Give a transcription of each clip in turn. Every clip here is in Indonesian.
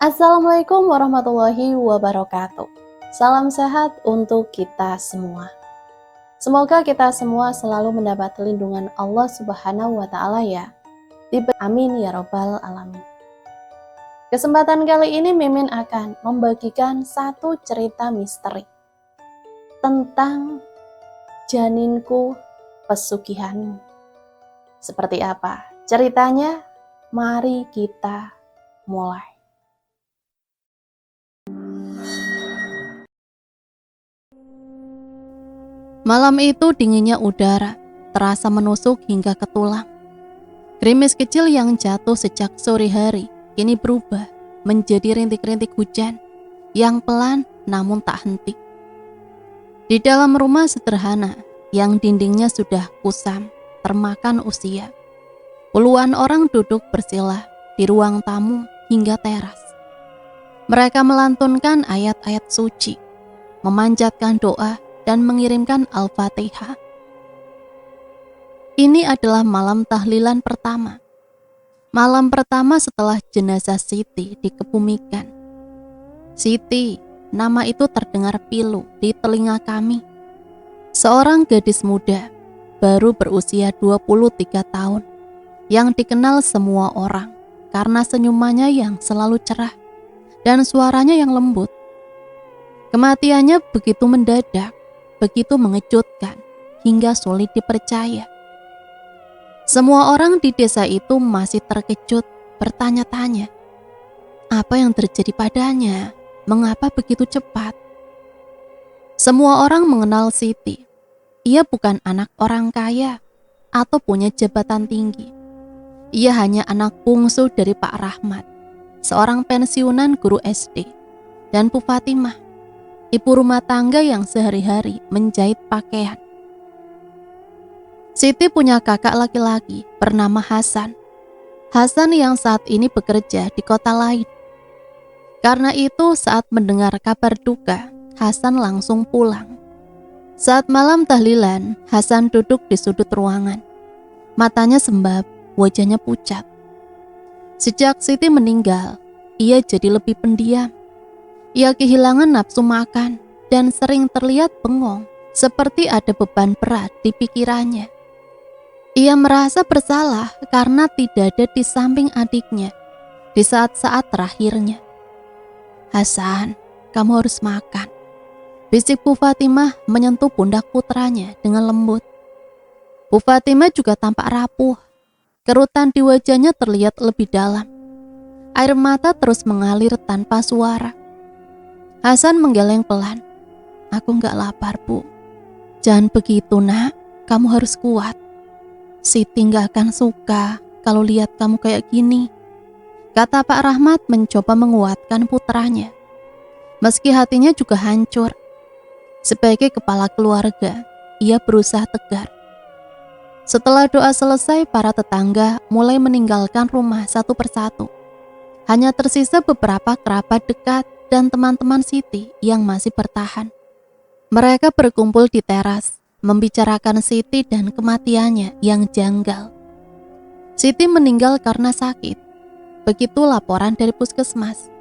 Assalamualaikum warahmatullahi wabarakatuh. Salam sehat untuk kita semua. Semoga kita semua selalu mendapat lindungan Allah Subhanahu wa Ta'ala ya. Amin ya Robbal 'Alamin. Kesempatan kali ini Mimin akan membagikan satu cerita misteri tentang janinku pesugihanmu. Seperti apa ceritanya? Mari kita mulai. Malam itu dinginnya udara terasa menusuk hingga ke tulang. Gerimis kecil yang jatuh sejak sore hari kini berubah menjadi rintik-rintik hujan yang pelan namun tak henti. Di dalam rumah sederhana yang dindingnya sudah kusam termakan usia, puluhan orang duduk bersila di ruang tamu hingga teras. Mereka melantunkan ayat-ayat suci, memanjatkan doa dan mengirimkan Al-Fatihah. Ini adalah malam tahlilan pertama. Malam pertama setelah jenazah Siti dikebumikan. Siti, nama itu terdengar pilu di telinga kami. Seorang gadis muda, baru berusia 23 tahun, yang dikenal semua orang karena senyumannya yang selalu cerah dan suaranya yang lembut. Kematiannya begitu mendadak, begitu mengejutkan, hingga sulit dipercaya. Semua orang di desa itu masih terkejut, bertanya-tanya, apa yang terjadi padanya? Mengapa begitu cepat? Semua orang mengenal Siti. Ia bukan anak orang kaya atau punya jabatan tinggi. Ia hanya anak bungsu dari Pak Rahmat, seorang pensiunan guru SD, dan Bu Fatimah, ibu rumah tangga yang sehari-hari menjahit pakaian. Siti punya kakak laki-laki bernama Hasan. Hasan yang saat ini bekerja di kota lain. Karena itu saat mendengar kabar duka, Hasan langsung pulang. Saat malam tahlilan, Hasan duduk di sudut ruangan. Matanya sembab, wajahnya pucat. Sejak Siti meninggal, ia jadi lebih pendiam. Ia kehilangan nafsu makan dan sering terlihat bengong, seperti ada beban berat di pikirannya. Ia merasa bersalah karena tidak ada di samping adiknya di saat-saat terakhirnya. Hasan, kamu harus makan. Bisik Bu Fatimah menyentuh pundak putranya dengan lembut. Bu Fatimah juga tampak rapuh. Kerutan di wajahnya terlihat lebih dalam. Air mata terus mengalir tanpa suara. Hasan menggeleng pelan. Aku gak lapar, Bu. Jangan begitu, nak. Kamu harus kuat. Siti gak akan suka kalau lihat kamu kayak gini, kata Pak Rahmat mencoba menguatkan putranya. Meski hatinya juga hancur. Sebagai kepala keluarga, ia berusaha tegar. Setelah doa selesai, para tetangga mulai meninggalkan rumah satu persatu. Hanya tersisa beberapa kerabat dekat dan teman-teman Siti yang masih bertahan. Mereka berkumpul di teras, membicarakan Siti dan kematiannya yang janggal. Siti meninggal karena sakit. Begitu laporan dari puskesmas.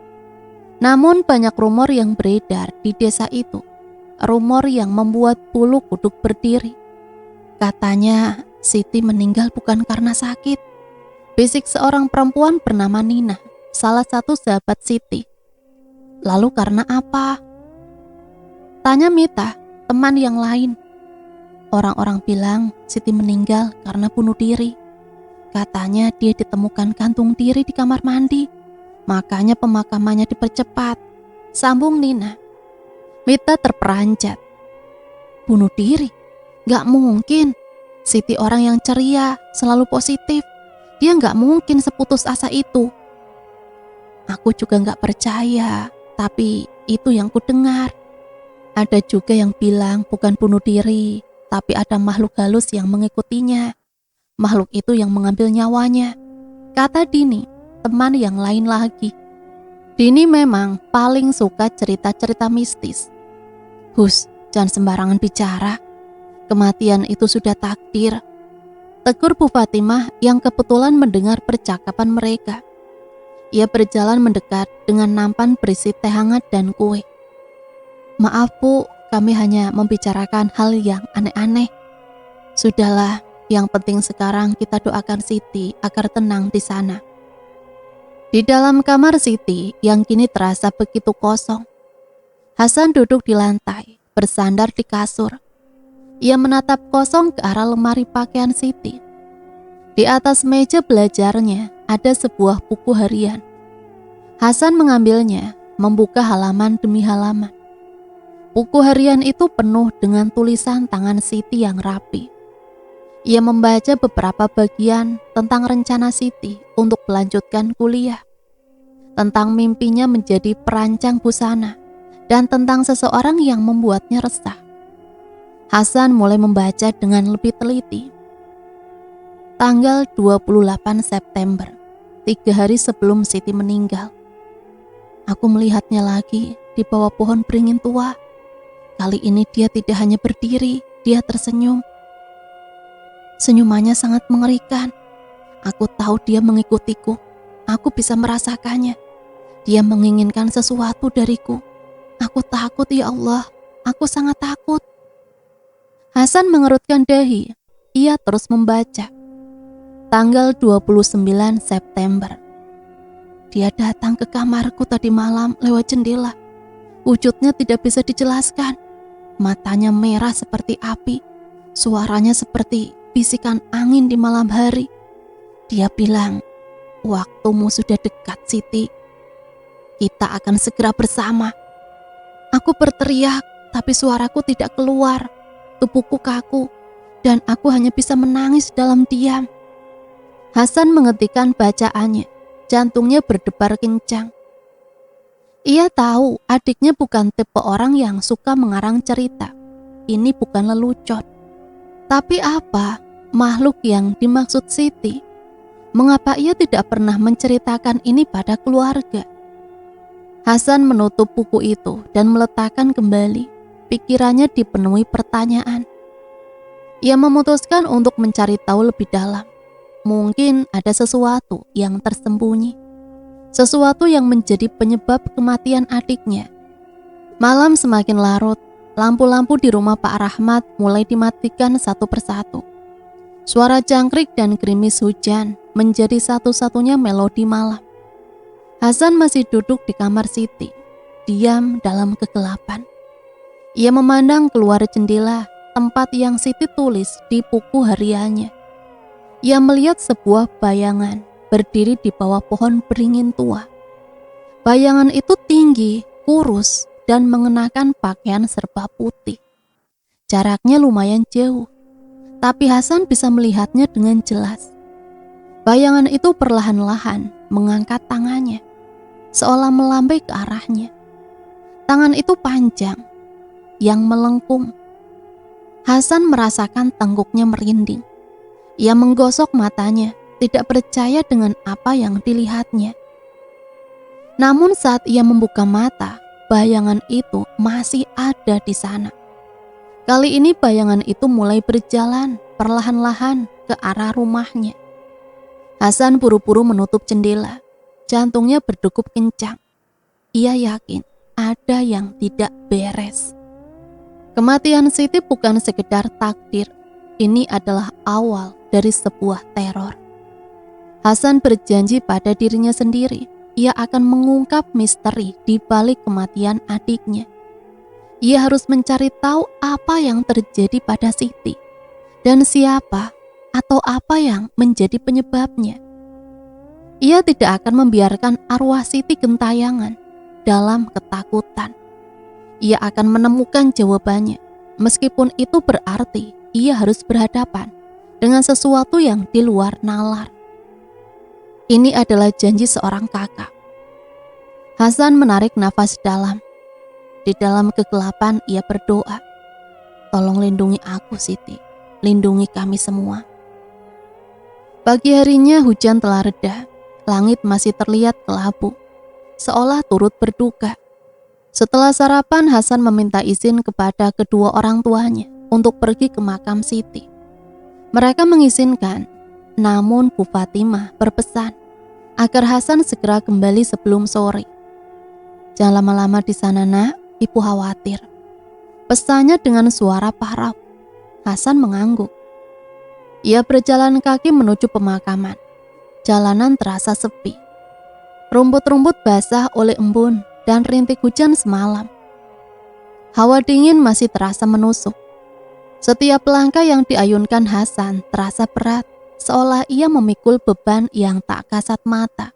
Namun banyak rumor yang beredar di desa itu. Rumor yang membuat bulu kuduk berdiri. Katanya Siti meninggal bukan karena sakit. Bisik seorang perempuan bernama Nina, salah satu sahabat Siti. Lalu karena apa? Tanya Mita, teman yang lain. Orang-orang bilang Siti meninggal karena bunuh diri. Katanya dia ditemukan gantung diri di kamar mandi. Makanya pemakamannya dipercepat. Sambung Nina. Mita terperanjat. Bunuh diri? Gak mungkin. Siti orang yang ceria, selalu positif. Dia gak mungkin seputus asa itu. Aku juga gak percaya, tapi itu yang kudengar. Ada juga yang bilang bukan bunuh diri, tapi ada makhluk halus yang mengikutinya. Makhluk itu yang mengambil nyawanya, kata Dini, teman yang lain lagi. Dini memang paling suka cerita-cerita mistis. Hus, jangan sembarangan bicara. Kematian itu sudah takdir. Tegur Bu Fatimah yang kebetulan mendengar percakapan mereka. Ia berjalan mendekat dengan nampan berisi teh hangat dan kue. "Maaf Bu, kami hanya membicarakan hal yang aneh-aneh." "Sudahlah, yang penting sekarang kita doakan Siti agar tenang di sana." Di dalam kamar Siti yang kini terasa begitu kosong, Hasan duduk di lantai, bersandar di kasur. Ia menatap kosong ke arah lemari pakaian Siti. Di atas meja belajarnya ada sebuah buku harian. Hasan mengambilnya, membuka halaman demi halaman. Buku harian itu penuh dengan tulisan tangan Siti yang rapi. Ia membaca beberapa bagian tentang rencana Siti untuk melanjutkan kuliah, tentang mimpinya menjadi perancang busana, dan tentang seseorang yang membuatnya resah. Hasan mulai membaca dengan lebih teliti. Tanggal 28 September, 3 hari sebelum Siti meninggal. Aku melihatnya lagi di bawah pohon beringin tua. Kali ini dia tidak hanya berdiri, dia tersenyum. Senyumannya sangat mengerikan. Aku tahu dia mengikutiku. Aku bisa merasakannya. Dia menginginkan sesuatu dariku. Aku takut, ya Allah. Aku sangat takut. Hasan mengerutkan dahi. Ia terus membaca. Tanggal 29 September. Dia datang ke kamarku tadi malam lewat jendela. Wujudnya tidak bisa dijelaskan. Matanya merah seperti api. Suaranya seperti bisikan angin di malam hari. Dia bilang, "Waktumu sudah dekat, Siti. Kita akan segera bersama." Aku berteriak, tapi suaraku tidak keluar. Tubuhku kaku, dan aku hanya bisa menangis dalam diam. Hasan menghentikan bacaannya. Jantungnya berdebar kencang. Ia tahu adiknya bukan tipe orang yang suka mengarang cerita. Ini bukan lelucon. Tapi apa makhluk yang dimaksud Siti? Mengapa ia tidak pernah menceritakan ini pada keluarga? Hasan menutup buku itu dan meletakkan kembali. Pikirannya dipenuhi pertanyaan. Ia memutuskan untuk mencari tahu lebih dalam. Mungkin ada sesuatu yang tersembunyi. Sesuatu yang menjadi penyebab kematian adiknya. Malam semakin larut. Lampu-lampu di rumah Pak Rahmat mulai dimatikan satu persatu. Suara jangkrik dan gerimis hujan menjadi satu-satunya melodi malam. Hasan masih duduk di kamar Siti, diam dalam kegelapan. Ia memandang keluar jendela, tempat yang Siti tulis di buku hariannya. Ia melihat sebuah bayangan berdiri di bawah pohon beringin tua. Bayangan itu tinggi, kurus, dan mengenakan pakaian serba putih. Jaraknya lumayan jauh, tapi Hasan bisa melihatnya dengan jelas. Bayangan itu perlahan-lahan mengangkat tangannya, seolah melambai ke arahnya. Tangan itu panjang, yang melengkung. Hasan merasakan tengkuknya merinding. Ia menggosok matanya, tidak percaya dengan apa yang dilihatnya. Namun saat ia membuka mata, bayangan itu masih ada di sana. Kali ini bayangan itu mulai berjalan perlahan-lahan ke arah rumahnya. Hasan buru-buru menutup jendela. Jantungnya berdegup kencang. Ia yakin ada yang tidak beres. Kematian Siti bukan sekedar takdir. Ini adalah awal dari sebuah teror. Hasan berjanji pada dirinya sendiri. Ia akan mengungkap misteri di balik kematian adiknya. Ia harus mencari tahu apa yang terjadi pada Siti dan siapa atau apa yang menjadi penyebabnya. Ia tidak akan membiarkan arwah Siti gentayangan dalam ketakutan. Ia akan menemukan jawabannya, meskipun itu berarti ia harus berhadapan dengan sesuatu yang di luar nalar. Ini adalah janji seorang kakak. Hasan menarik nafas dalam. Di dalam kegelapan ia berdoa, "Tolong lindungi aku, Siti. Lindungi kami semua." Pagi harinya hujan telah reda. Langit masih terlihat kelabu, seolah turut berduka. Setelah sarapan, Hasan meminta izin kepada kedua orang tuanya untuk pergi ke makam Siti. Mereka mengizinkan, namun Bu Fatimah berpesan agar Hasan segera kembali sebelum sore. "Jangan lama-lama di sana, Nak, Ibu khawatir," pesannya dengan suara parau. Hasan mengangguk. Ia berjalan kaki menuju pemakaman. Jalanan terasa sepi. Rumput-rumput basah oleh embun dan rintik hujan semalam. Hawa dingin masih terasa menusuk. Setiap langkah yang diayunkan Hasan terasa berat, seolah ia memikul beban yang tak kasat mata.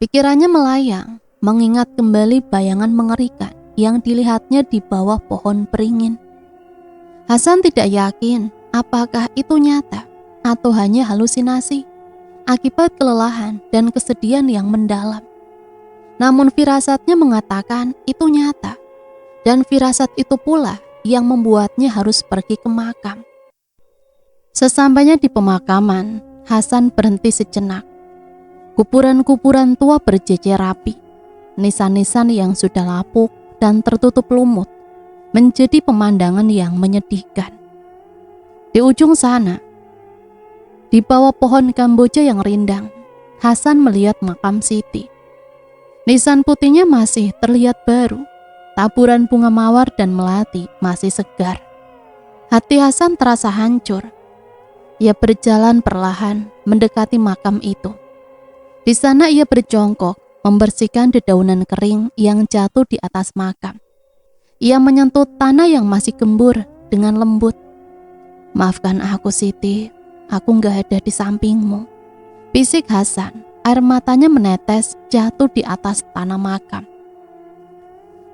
Pikirannya melayang, mengingat kembali bayangan mengerikan yang dilihatnya di bawah pohon beringin. Hasan tidak yakin apakah itu nyata atau hanya halusinasi akibat kelelahan dan kesedihan yang mendalam. Namun firasatnya mengatakan itu nyata, dan firasat itu pula yang membuatnya harus pergi ke makam. Sesampainya di pemakaman, Hasan berhenti sejenak. Kuburan-kuburan tua berjejer rapi. Nisan-nisan yang sudah lapuk dan tertutup lumut menjadi pemandangan yang menyedihkan. Di ujung sana, di bawah pohon kamboja yang rindang, Hasan melihat makam Siti. Nisan putihnya masih terlihat baru. Taburan bunga mawar dan melati masih segar. Hati Hasan terasa hancur. Ia berjalan perlahan mendekati makam itu. Di sana ia berjongkok, membersihkan dedaunan kering yang jatuh di atas makam. Ia menyentuh tanah yang masih gembur dengan lembut. "Maafkan aku, Siti, aku gak ada di sampingmu," bisik Hasan. Air matanya menetes jatuh di atas tanah makam.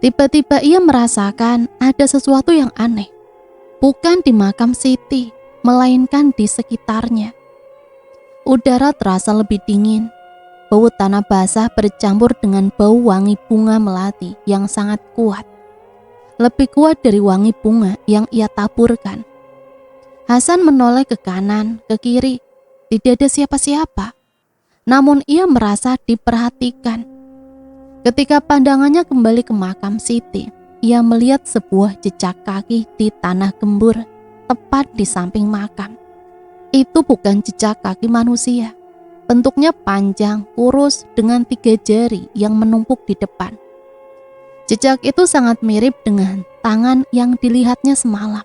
Tiba-tiba ia merasakan ada sesuatu yang aneh. Bukan di makam Siti, melainkan di sekitarnya. Udara terasa lebih dingin. Bau tanah basah bercampur dengan bau wangi bunga melati yang sangat kuat. Lebih kuat dari wangi bunga yang ia taburkan. Hasan menoleh ke kanan, ke kiri. Tidak ada siapa-siapa. Namun ia merasa diperhatikan. Ketika pandangannya kembali ke makam Siti, ia melihat sebuah jejak kaki di tanah gembur, tepat di samping makam. Itu bukan jejak kaki manusia. Bentuknya panjang, kurus, dengan 3 jari yang menumpuk di depan. Jejak itu sangat mirip dengan tangan yang dilihatnya semalam.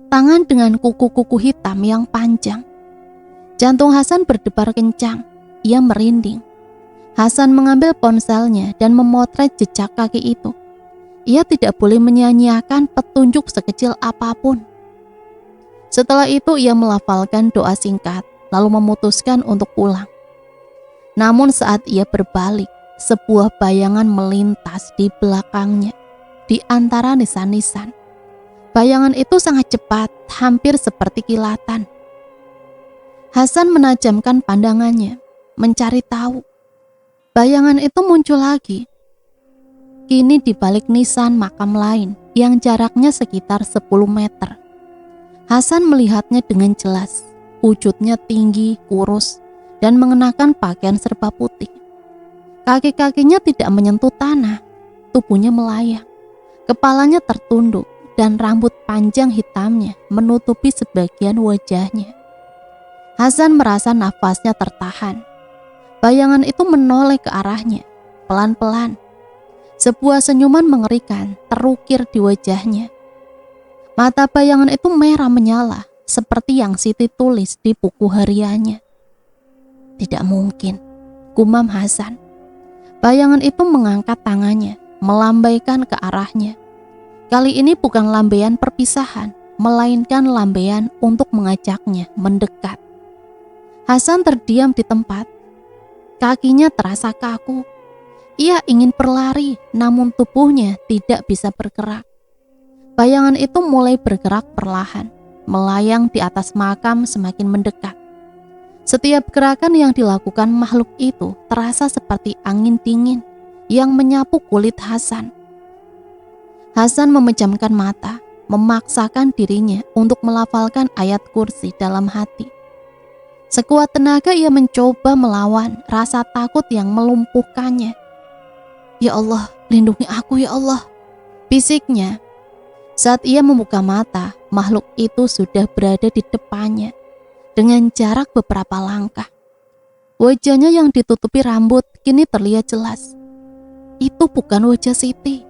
Tangan dengan kuku-kuku hitam yang panjang. Jantung Hasan berdebar kencang. Ia merinding. Hasan mengambil ponselnya dan memotret jejak kaki itu. Ia tidak boleh menyia-nyiakan petunjuk sekecil apapun. Setelah itu ia melafalkan doa singkat, lalu memutuskan untuk pulang. Namun saat ia berbalik, sebuah bayangan melintas di belakangnya, di antara nisan-nisan. Bayangan itu sangat cepat, hampir seperti kilatan. Hasan menajamkan pandangannya, mencari tahu. Bayangan itu muncul lagi. Kini di balik nisan makam lain yang jaraknya sekitar 10 meter. Hasan melihatnya dengan jelas. Wujudnya tinggi, kurus, dan mengenakan pakaian serba putih. Kaki-kakinya tidak menyentuh tanah. Tubuhnya melayang. Kepalanya tertunduk dan rambut panjang hitamnya menutupi sebagian wajahnya. Hasan merasa nafasnya tertahan. Bayangan itu menoleh ke arahnya, pelan-pelan. Sebuah senyuman mengerikan terukir di wajahnya. Mata bayangan itu merah menyala, seperti yang Siti tulis di buku hariannya. Tidak mungkin, gumam Hasan. Bayangan itu mengangkat tangannya, melambaikan ke arahnya. Kali ini bukan lambaian perpisahan, melainkan lambaian untuk mengajaknya mendekat. Hasan terdiam di tempat. Kakinya terasa kaku. Ia ingin berlari, namun tubuhnya tidak bisa bergerak. Bayangan itu mulai bergerak perlahan, melayang di atas makam semakin mendekat. Setiap gerakan yang dilakukan makhluk itu terasa seperti angin dingin yang menyapu kulit Hasan. Hasan memejamkan mata, memaksakan dirinya untuk melafalkan ayat kursi dalam hati. Sekuat tenaga ia mencoba melawan rasa takut yang melumpuhkannya. "Ya Allah, lindungi aku ya Allah," bisiknya. Saat ia membuka mata, makhluk itu sudah berada di depannya dengan jarak beberapa langkah. Wajahnya yang ditutupi rambut kini terlihat jelas. Itu bukan wajah Siti,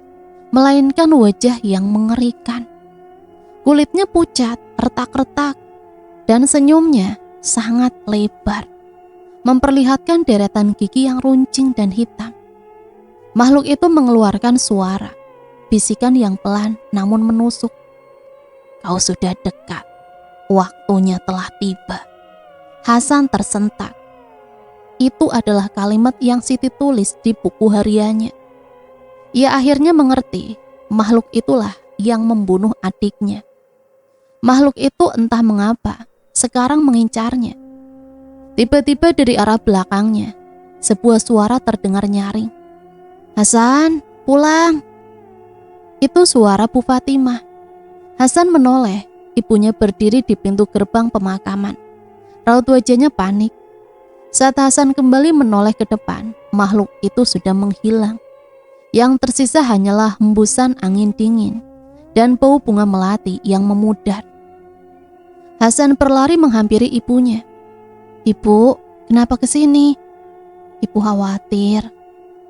melainkan wajah yang mengerikan. Kulitnya pucat, retak-retak, dan senyumnya sangat lebar, memperlihatkan deretan gigi yang runcing dan hitam. Makhluk itu mengeluarkan suara, bisikan yang pelan namun menusuk. Kau sudah dekat, waktunya telah tiba. Hasan tersentak. Itu adalah kalimat yang Siti tulis di buku hariannya. Ia akhirnya mengerti, makhluk itulah yang membunuh adiknya. Makhluk itu entah mengapa sekarang mengincarnya. Tiba-tiba dari arah belakangnya, sebuah suara terdengar nyaring. Hasan, pulang. Itu suara Bu Fatimah. Hasan menoleh, ibunya berdiri di pintu gerbang pemakaman. Raut wajahnya panik. Saat Hasan kembali menoleh ke depan, makhluk itu sudah menghilang. Yang tersisa hanyalah hembusan angin dingin dan bau bunga melati yang memudar. Hasan berlari menghampiri ibunya. Ibu, kenapa kesini? Ibu khawatir.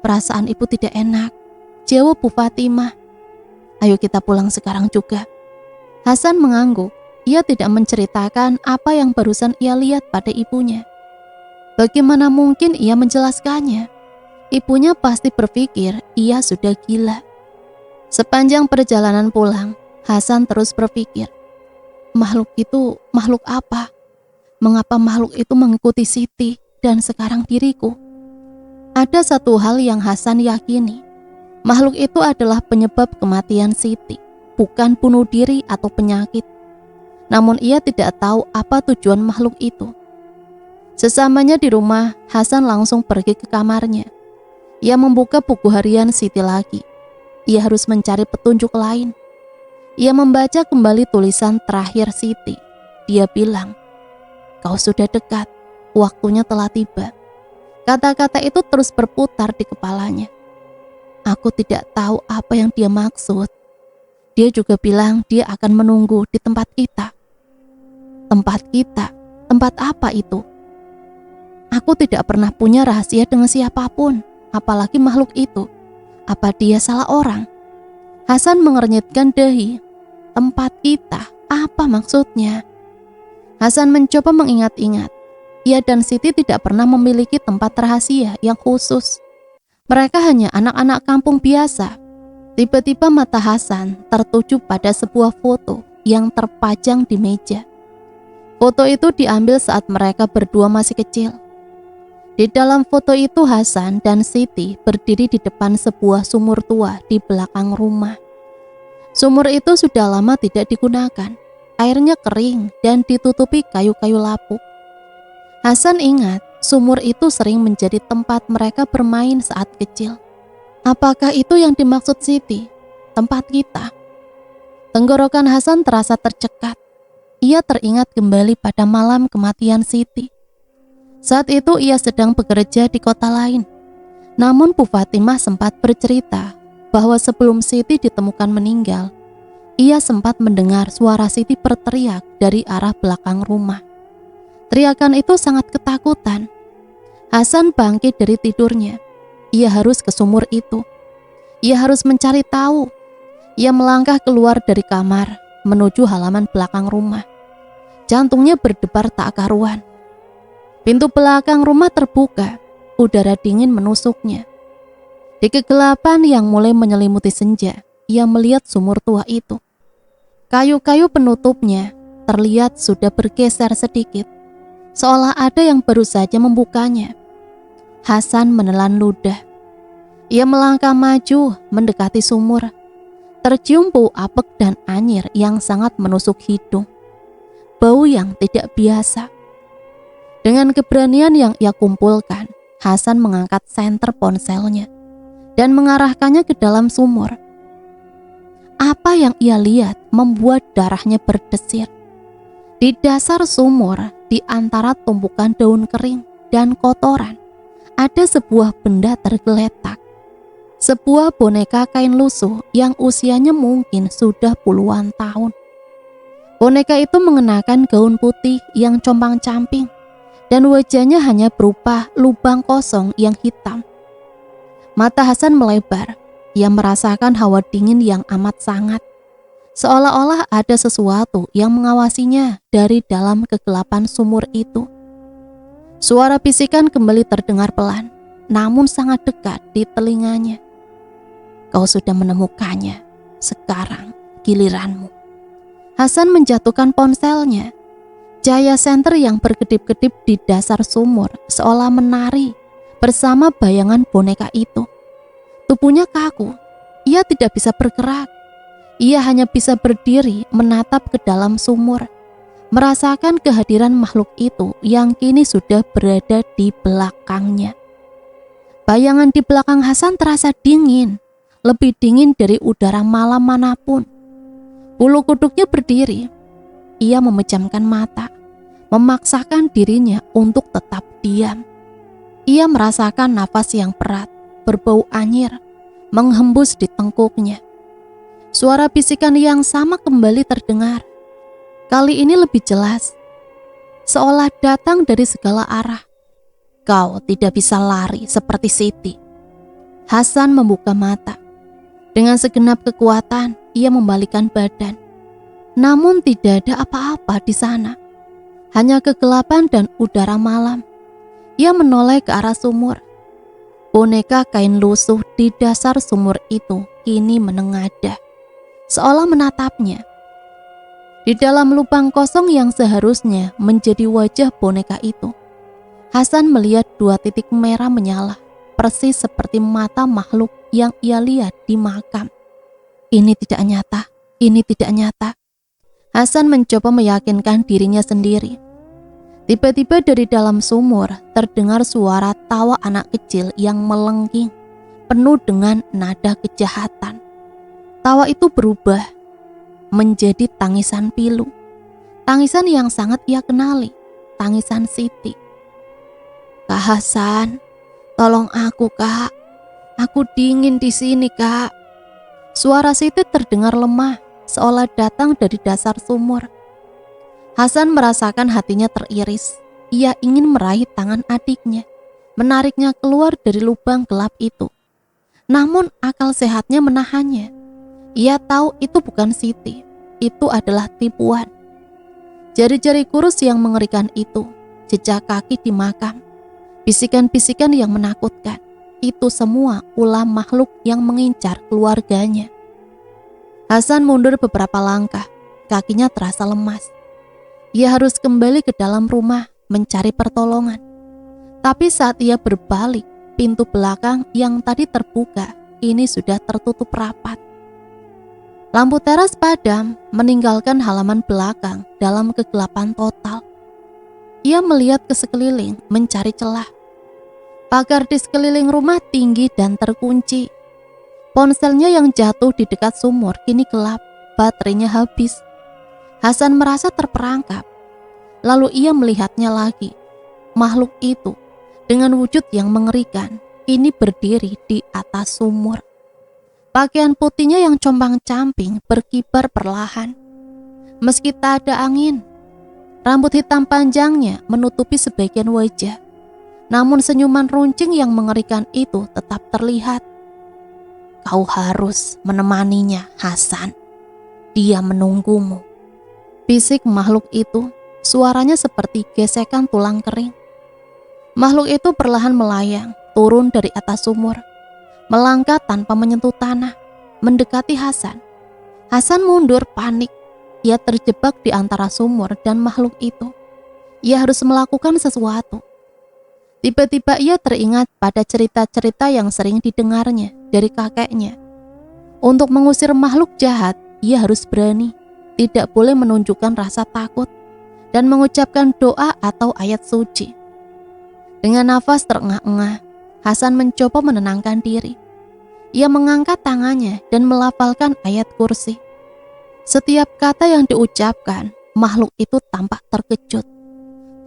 Perasaan ibu tidak enak. Jawab Bu Fatimah. Ayo kita pulang sekarang juga. Hasan mengangguk. Ia tidak menceritakan apa yang barusan ia lihat pada ibunya. Bagaimana mungkin ia menjelaskannya? Ibunya pasti berpikir ia sudah gila. Sepanjang perjalanan pulang, Hasan terus berpikir, makhluk itu makhluk apa? Mengapa makhluk itu mengikuti Siti dan sekarang diriku? Ada satu hal yang Hasan yakini, makhluk itu adalah penyebab kematian Siti, bukan bunuh diri atau penyakit. Namun ia tidak tahu apa tujuan makhluk itu. Sesamanya di rumah, Hasan langsung pergi ke kamarnya. Ia membuka buku harian Siti lagi. Ia harus mencari petunjuk lain. Ia membaca kembali tulisan terakhir Siti. Dia bilang, kau sudah dekat, waktunya telah tiba. Kata-kata itu terus berputar di kepalanya. Aku tidak tahu apa yang dia maksud. Dia juga bilang dia akan menunggu di tempat kita. Tempat kita? Tempat apa itu? Aku tidak pernah punya rahasia dengan siapapun, apalagi makhluk itu. Apa dia salah orang? Hasan mengernyitkan dahi. Tempat kita, apa maksudnya? Hasan mencoba mengingat-ingat. Ia dan Siti tidak pernah memiliki tempat rahasia yang khusus. Mereka hanya anak-anak kampung biasa. Tiba-tiba mata Hasan tertuju pada sebuah foto yang terpajang di meja. Foto itu diambil saat mereka berdua masih kecil. Di dalam foto itu Hasan dan Siti berdiri di depan sebuah sumur tua di belakang rumah. Sumur itu sudah lama tidak digunakan. Airnya kering dan ditutupi kayu-kayu lapuk. Hasan ingat sumur itu sering menjadi tempat mereka bermain saat kecil. Apakah itu yang dimaksud Siti? Tempat kita? Tenggorokan Hasan terasa tercekat. Ia teringat kembali pada malam kematian Siti. Saat itu ia sedang bekerja di kota lain. Namun Bu Fatimah sempat bercerita bahwa sebelum Siti ditemukan meninggal, ia sempat mendengar suara Siti berteriak dari arah belakang rumah. Teriakan itu sangat ketakutan. Hasan bangkit dari tidurnya. Ia harus ke sumur itu. Ia harus mencari tahu. Ia melangkah keluar dari kamar menuju halaman belakang rumah. Jantungnya berdebar tak karuan. Pintu belakang rumah terbuka, udara dingin menusuknya. Di kegelapan yang mulai menyelimuti senja, ia melihat sumur tua itu. Kayu-kayu penutupnya terlihat sudah bergeser sedikit, seolah ada yang baru saja membukanya. Hasan menelan ludah. Ia melangkah maju mendekati sumur. Tercium bau apek dan anyir yang sangat menusuk hidung. Bau yang tidak biasa. Dengan keberanian yang ia kumpulkan, Hasan mengangkat senter ponselnya dan mengarahkannya ke dalam sumur. Apa yang ia lihat membuat darahnya berdesir. Di dasar sumur, di antara tumpukan daun kering dan kotoran, ada sebuah benda tergeletak. Sebuah boneka kain lusuh yang usianya mungkin sudah puluhan tahun. Boneka itu mengenakan gaun putih yang compang-camping dan wajahnya hanya berupa lubang kosong yang hitam. Mata Hasan melebar. Ia merasakan hawa dingin yang amat sangat. Seolah-olah ada sesuatu yang mengawasinya dari dalam kegelapan sumur itu. Suara bisikan kembali terdengar pelan, namun sangat dekat di telinganya. Kau sudah menemukannya, sekarang giliranmu. Hasan menjatuhkan ponselnya. Cahaya senter yang berkedip-kedip di dasar sumur seolah menari bersama bayangan boneka itu. Tubuhnya kaku, ia tidak bisa bergerak. Ia hanya bisa berdiri menatap ke dalam sumur, merasakan kehadiran makhluk itu yang kini sudah berada di belakangnya. Bayangan di belakang Hasan terasa dingin, lebih dingin dari udara malam manapun. Bulu kuduknya berdiri. Ia memejamkan mata, memaksakan dirinya untuk tetap diam. Ia merasakan nafas yang berat, berbau anyir, menghembus di tengkuknya. Suara bisikan yang sama kembali terdengar. Kali ini lebih jelas, seolah datang dari segala arah. Kau tidak bisa lari seperti Siti. Hasan membuka mata. Dengan segenap kekuatan, ia membalikkan badan. Namun tidak ada apa-apa di sana. Hanya kegelapan dan udara malam. Ia menoleh ke arah sumur. Boneka kain lusuh di dasar sumur itu kini menengadah, seolah menatapnya. Di dalam lubang kosong yang seharusnya menjadi wajah boneka itu, Hasan melihat 2 titik merah menyala, persis seperti mata makhluk yang ia lihat di makam. Ini tidak nyata, ini tidak nyata. Hasan mencoba meyakinkan dirinya sendiri. Tiba-tiba dari dalam sumur terdengar suara tawa anak kecil yang melengking, penuh dengan nada kejahatan. Tawa itu berubah menjadi tangisan pilu. Tangisan yang sangat ia kenali, tangisan Siti. Kak Hasan, tolong aku Kak. Aku dingin di sini Kak. Suara Siti terdengar lemah, seolah datang dari dasar sumur. Hasan merasakan hatinya teriris. Ia ingin meraih tangan adiknya, menariknya keluar dari lubang gelap itu. Namun akal sehatnya menahannya. Ia tahu itu bukan Siti, itu adalah tipuan. Jari-jari kurus yang mengerikan itu, jejak kaki di makam, bisikan-bisikan yang menakutkan, itu semua ulah makhluk yang mengincar keluarganya. Hasan mundur beberapa langkah, kakinya terasa lemas. Ia harus kembali ke dalam rumah mencari pertolongan. Tapi saat ia berbalik, pintu belakang yang tadi terbuka ini sudah tertutup rapat. Lampu teras padam meninggalkan halaman belakang dalam kegelapan total. Ia melihat ke sekeliling mencari celah. Pagar di sekeliling rumah tinggi dan terkunci. Ponselnya yang jatuh di dekat sumur kini gelap, baterainya habis. Hasan merasa terperangkap. Lalu ia melihatnya lagi. Makhluk itu dengan wujud yang mengerikan kini berdiri di atas sumur. Pakaian putihnya yang compang-camping berkibar perlahan. Meski tak ada angin, rambut hitam panjangnya menutupi sebagian wajah. Namun senyuman runcing yang mengerikan itu tetap terlihat. Kau harus menemaninya, Hasan. Dia menunggumu. Bisik makhluk itu, suaranya seperti gesekan tulang kering. Makhluk itu perlahan melayang, turun dari atas sumur, melangkah tanpa menyentuh tanah, mendekati Hasan. Hasan mundur panik. Ia terjebak di antara sumur dan makhluk itu. Ia harus melakukan sesuatu. Tiba-tiba ia teringat pada cerita-cerita yang sering didengarnya dari kakeknya. Untuk mengusir makhluk jahat, ia harus berani. Tidak boleh menunjukkan rasa takut dan mengucapkan doa atau ayat suci. Dengan nafas terengah-engah, Hasan mencoba menenangkan diri. Ia mengangkat tangannya dan melafalkan ayat kursi. Setiap kata yang diucapkan, makhluk itu tampak terkejut.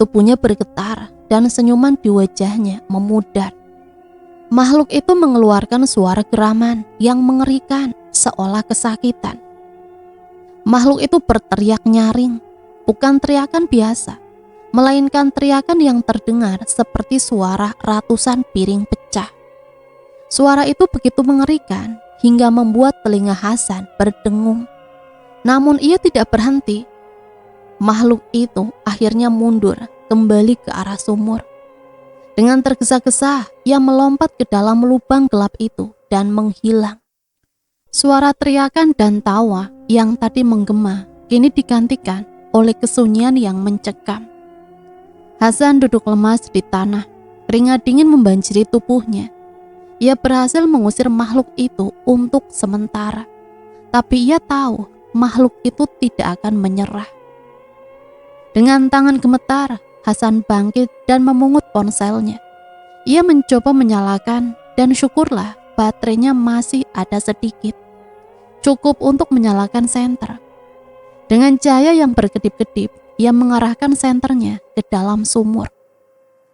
Tubuhnya bergetar dan senyuman di wajahnya memudar. Makhluk itu mengeluarkan suara geraman yang mengerikan seolah kesakitan. Makhluk itu berteriak nyaring, bukan teriakan biasa, melainkan teriakan yang terdengar seperti suara ratusan piring pecah. Suara itu begitu mengerikan hingga membuat telinga Hasan berdengung. Namun ia tidak berhenti. Makhluk itu akhirnya mundur kembali ke arah sumur. Dengan tergesa-gesa, ia melompat ke dalam lubang gelap itu dan menghilang. Suara teriakan dan tawa yang tadi menggema kini digantikan oleh kesunyian yang mencekam. Hasan duduk lemas di tanah, keringat dingin membanjiri tubuhnya. Ia berhasil mengusir makhluk itu untuk sementara, tapi ia tahu makhluk itu tidak akan menyerah. Dengan tangan gemetar, Hasan bangkit dan memungut ponselnya. Ia mencoba menyalakan dan syukurlah baterainya masih ada sedikit, cukup untuk menyalakan senter. Dengan cahaya yang berkedip-kedip, ia mengarahkan senternya ke dalam sumur.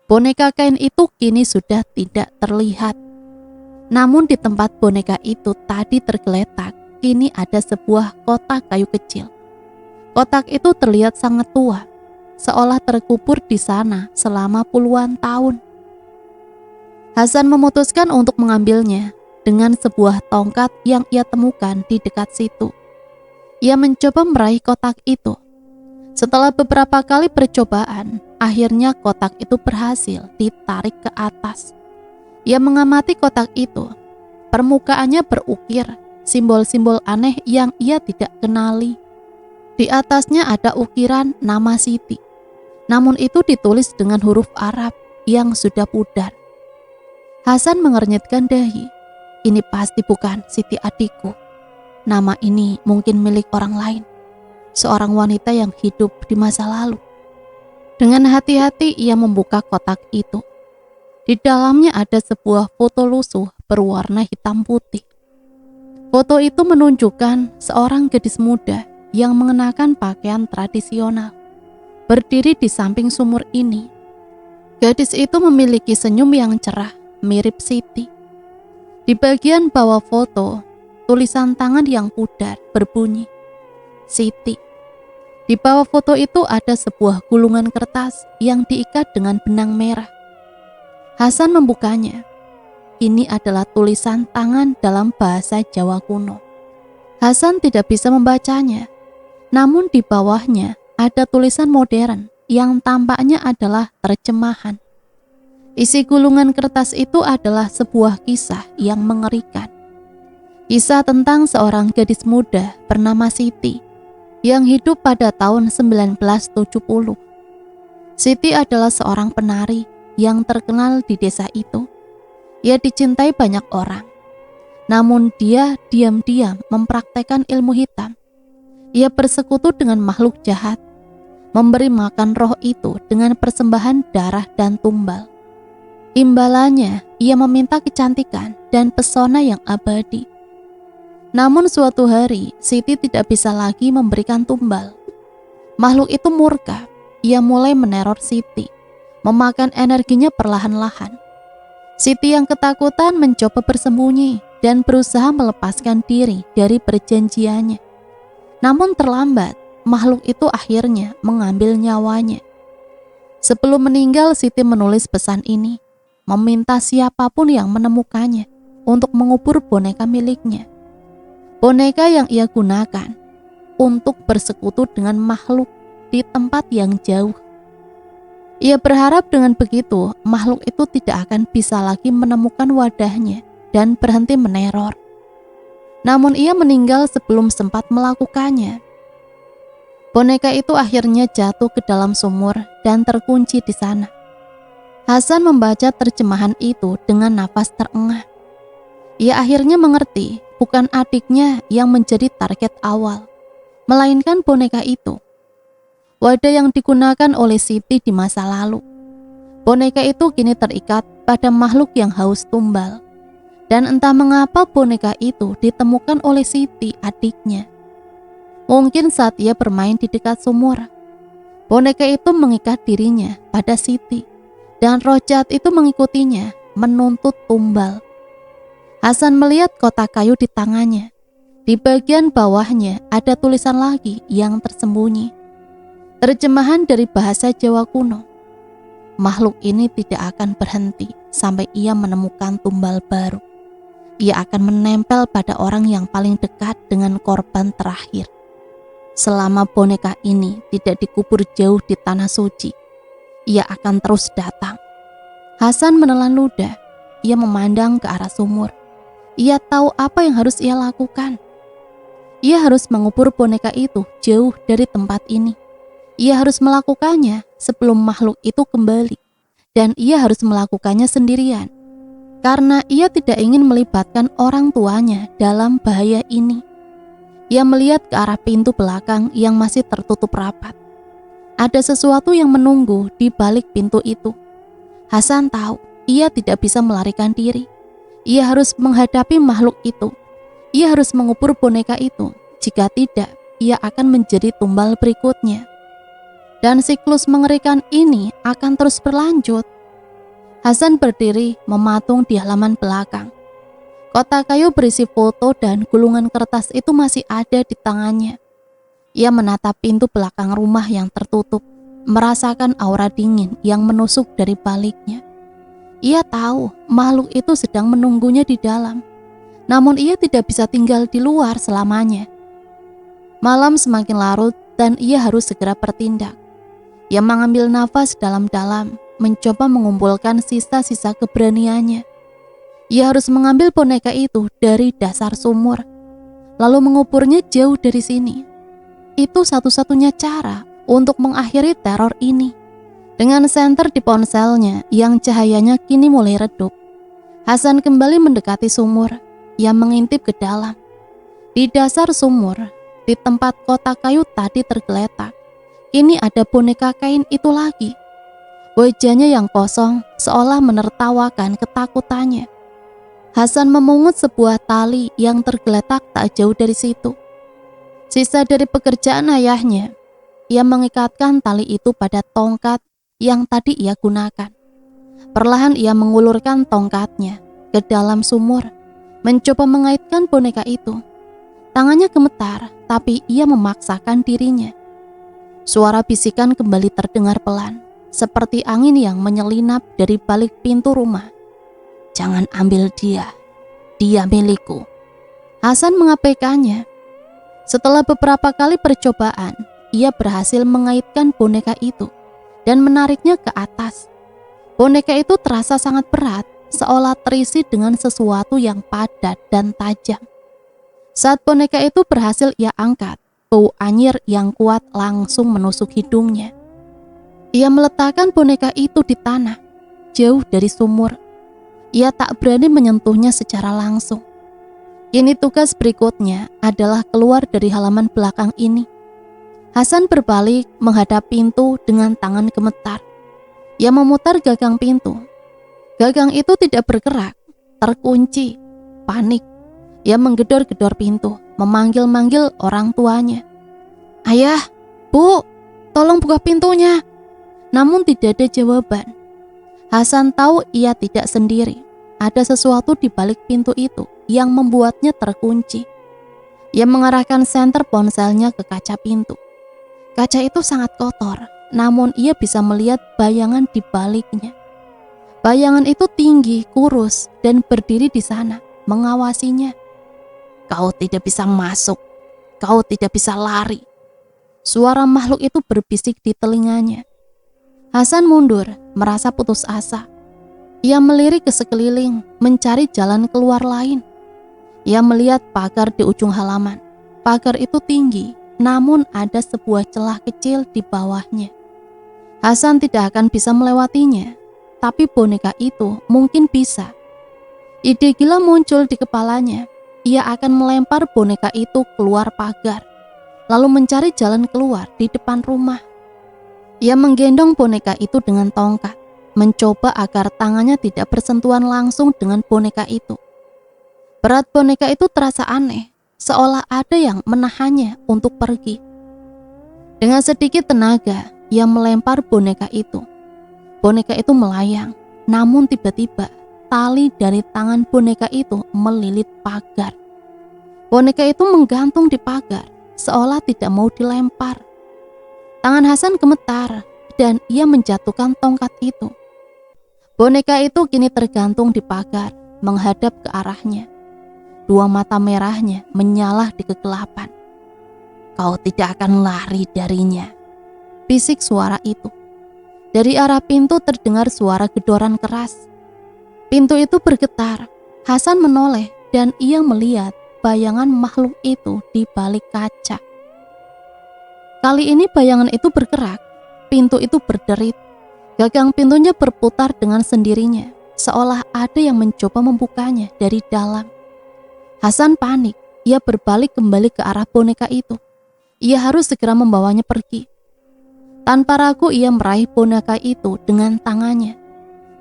Boneka kain itu kini sudah tidak terlihat. Namun di tempat boneka itu tadi tergeletak, kini ada sebuah kotak kayu kecil. Kotak itu terlihat sangat tua, seolah terkubur di sana selama puluhan tahun. Hasan memutuskan untuk mengambilnya dengan sebuah tongkat yang ia temukan di dekat situ. Ia mencoba meraih kotak itu. Setelah beberapa kali percobaan, akhirnya kotak itu berhasil ditarik ke atas. Ia mengamati kotak itu. Permukaannya berukir simbol-simbol aneh yang ia tidak kenali. Di atasnya ada ukiran nama Siti. Namun itu ditulis dengan huruf Arab yang sudah pudar. Hasan mengernyitkan dahi. Ini pasti bukan Siti adikku. Nama ini mungkin milik orang lain. Seorang wanita yang hidup di masa lalu. Dengan hati-hati ia membuka kotak itu. Di dalamnya ada sebuah foto lusuh berwarna hitam putih. Foto itu menunjukkan seorang gadis muda yang mengenakan pakaian tradisional, berdiri di samping sumur ini. Gadis itu memiliki senyum yang cerah, mirip Siti. Di bagian bawah foto, tulisan tangan yang pudar berbunyi, Siti. Di bawah foto itu ada sebuah gulungan kertas yang diikat dengan benang merah. Hasan membukanya. Ini adalah tulisan tangan dalam bahasa Jawa kuno. Hasan tidak bisa membacanya, namun di bawahnya ada tulisan modern yang tampaknya adalah terjemahan. Isi gulungan kertas itu adalah sebuah kisah yang mengerikan. Kisah tentang seorang gadis muda bernama Siti yang hidup pada tahun 1970. Siti adalah seorang penari yang terkenal di desa itu. Ia dicintai banyak orang. Namun dia diam-diam mempraktekkan ilmu hitam. Ia bersekutu dengan makhluk jahat, memberi makan roh itu dengan persembahan darah dan tumbal. Imbalannya, ia meminta kecantikan dan pesona yang abadi. Namun suatu hari, Siti tidak bisa lagi memberikan tumbal. Makhluk itu murka. Ia mulai meneror Siti, memakan energinya perlahan-lahan. Siti yang ketakutan mencoba bersembunyi dan berusaha melepaskan diri dari perjanjiannya. Namun terlambat, makhluk itu akhirnya mengambil nyawanya. Sebelum meninggal, Siti menulis pesan ini, meminta siapapun yang menemukannya untuk mengubur boneka miliknya. Boneka yang ia gunakan untuk bersekutu dengan makhluk di tempat yang jauh. Ia berharap dengan begitu, makhluk itu tidak akan bisa lagi menemukan wadahnya dan berhenti meneror. Namun ia meninggal sebelum sempat melakukannya. Boneka itu akhirnya jatuh ke dalam sumur dan terkunci di sana. Hasan membaca terjemahan itu dengan nafas terengah. Ia akhirnya mengerti bukan adiknya yang menjadi target awal, melainkan boneka itu. Wadah yang digunakan oleh Siti di masa lalu. Boneka itu kini terikat pada makhluk yang haus tumbal. Dan entah mengapa boneka itu ditemukan oleh Siti, adiknya. Mungkin saat ia bermain di dekat sumur, boneka itu mengikat dirinya pada Siti. Dan roh jahat itu mengikutinya, menuntut tumbal. Hasan melihat kotak kayu di tangannya. Di bagian bawahnya ada tulisan lagi yang tersembunyi. Terjemahan dari bahasa Jawa kuno. Makhluk ini tidak akan berhenti sampai ia menemukan tumbal baru. Ia akan menempel pada orang yang paling dekat dengan korban terakhir. Selama boneka ini tidak dikubur jauh di tanah suci, ia akan terus datang. Hasan menelan ludah. Ia memandang ke arah sumur. Ia tahu apa yang harus ia lakukan. Ia harus mengubur boneka itu jauh dari tempat ini. Ia harus melakukannya sebelum makhluk itu kembali. Dan ia harus melakukannya sendirian. Karena ia tidak ingin melibatkan orang tuanya dalam bahaya ini. Ia melihat ke arah pintu belakang yang masih tertutup rapat. Ada sesuatu yang menunggu di balik pintu itu. Hasan tahu ia tidak bisa melarikan diri. Ia harus menghadapi makhluk itu. Ia harus mengubur boneka itu. Jika tidak, ia akan menjadi tumbal berikutnya. Dan siklus mengerikan ini akan terus berlanjut. Hasan berdiri mematung di halaman belakang. Kotak kayu berisi foto dan gulungan kertas itu masih ada di tangannya. Ia menatap pintu belakang rumah yang tertutup, merasakan aura dingin yang menusuk dari baliknya. Ia tahu makhluk itu sedang menunggunya di dalam, namun ia tidak bisa tinggal di luar selamanya. Malam semakin larut dan ia harus segera bertindak. Ia mengambil nafas dalam-dalam, mencoba mengumpulkan sisa-sisa keberaniannya. Ia harus mengambil boneka itu dari dasar sumur, lalu menguburnya jauh dari sini. Itu satu-satunya cara untuk mengakhiri teror ini. Dengan senter di ponselnya yang cahayanya kini mulai redup, Hasan kembali mendekati sumur. Ia mengintip ke dalam. Di dasar sumur, di tempat kotak kayu tadi tergeletak, kini ada boneka kain itu lagi. Wajahnya yang kosong seolah menertawakan ketakutannya. Hasan memungut sebuah tali yang tergeletak tak jauh dari situ. Sisa dari pekerjaan ayahnya. Ia mengikatkan tali itu pada tongkat yang tadi ia gunakan. Perlahan ia mengulurkan tongkatnya ke dalam sumur, mencoba mengaitkan boneka itu. Tangannya gemetar, tapi ia memaksakan dirinya. Suara bisikan kembali terdengar pelan, seperti angin yang menyelinap dari balik pintu rumah. Jangan ambil dia milikku. Hasan mengabaikannya. Setelah beberapa kali percobaan, ia berhasil mengaitkan boneka itu dan menariknya ke atas. Boneka itu terasa sangat berat, seolah terisi dengan sesuatu yang padat dan tajam. Saat boneka itu berhasil ia angkat, bau anyir yang kuat langsung menusuk hidungnya. Ia meletakkan boneka itu di tanah, jauh dari sumur. Ia tak berani menyentuhnya secara langsung. Kini tugas berikutnya adalah keluar dari halaman belakang ini. Hasan berbalik menghadap pintu dengan tangan gemetar. Ia memutar gagang pintu. Gagang itu tidak bergerak, terkunci, panik. Ia menggedor-gedor pintu, memanggil-manggil orang tuanya. Ayah, Bu, tolong buka pintunya. Namun tidak ada jawaban. Hasan tahu ia tidak sendiri. Ada sesuatu di balik pintu itu yang membuatnya terkunci. Ia mengarahkan senter ponselnya ke kaca pintu. Kaca itu sangat kotor, namun ia bisa melihat bayangan di baliknya. Bayangan itu tinggi, kurus, dan berdiri di sana, mengawasinya. Kau tidak bisa masuk, kau tidak bisa lari. Suara makhluk itu berbisik di telinganya. Hasan mundur, merasa putus asa. Ia melirik ke sekeliling, mencari jalan keluar lain. Ia melihat pagar di ujung halaman. Pagar itu tinggi, namun ada sebuah celah kecil di bawahnya. Hasan tidak akan bisa melewatinya, tapi boneka itu mungkin bisa. Ide gila muncul di kepalanya. Ia akan melempar boneka itu keluar pagar, lalu mencari jalan keluar di depan rumah. Ia menggendong boneka itu dengan tongkat, mencoba agar tangannya tidak bersentuhan langsung dengan boneka itu. Berat boneka itu terasa aneh, seolah ada yang menahannya untuk pergi. Dengan sedikit tenaga, ia melempar boneka itu. Boneka itu melayang, namun tiba-tiba tali dari tangan boneka itu melilit pagar. Boneka itu menggantung di pagar, seolah tidak mau dilempar. Tangan Hasan gemetar dan ia menjatuhkan tongkat itu. Boneka itu kini tergantung di pagar, menghadap ke arahnya. Dua mata merahnya menyala di kegelapan. Kau tidak akan lari darinya, bisik suara itu. Dari arah pintu terdengar suara gedoran keras. Pintu itu bergetar. Hasan menoleh dan ia melihat bayangan makhluk itu di balik kaca. Kali ini bayangan itu bergerak. Pintu itu berderit. Gagang pintunya berputar dengan sendirinya, seolah ada yang mencoba membukanya dari dalam. Hasan panik. Ia berbalik kembali ke arah boneka itu. Ia harus segera membawanya pergi. Tanpa ragu ia meraih boneka itu dengan tangannya.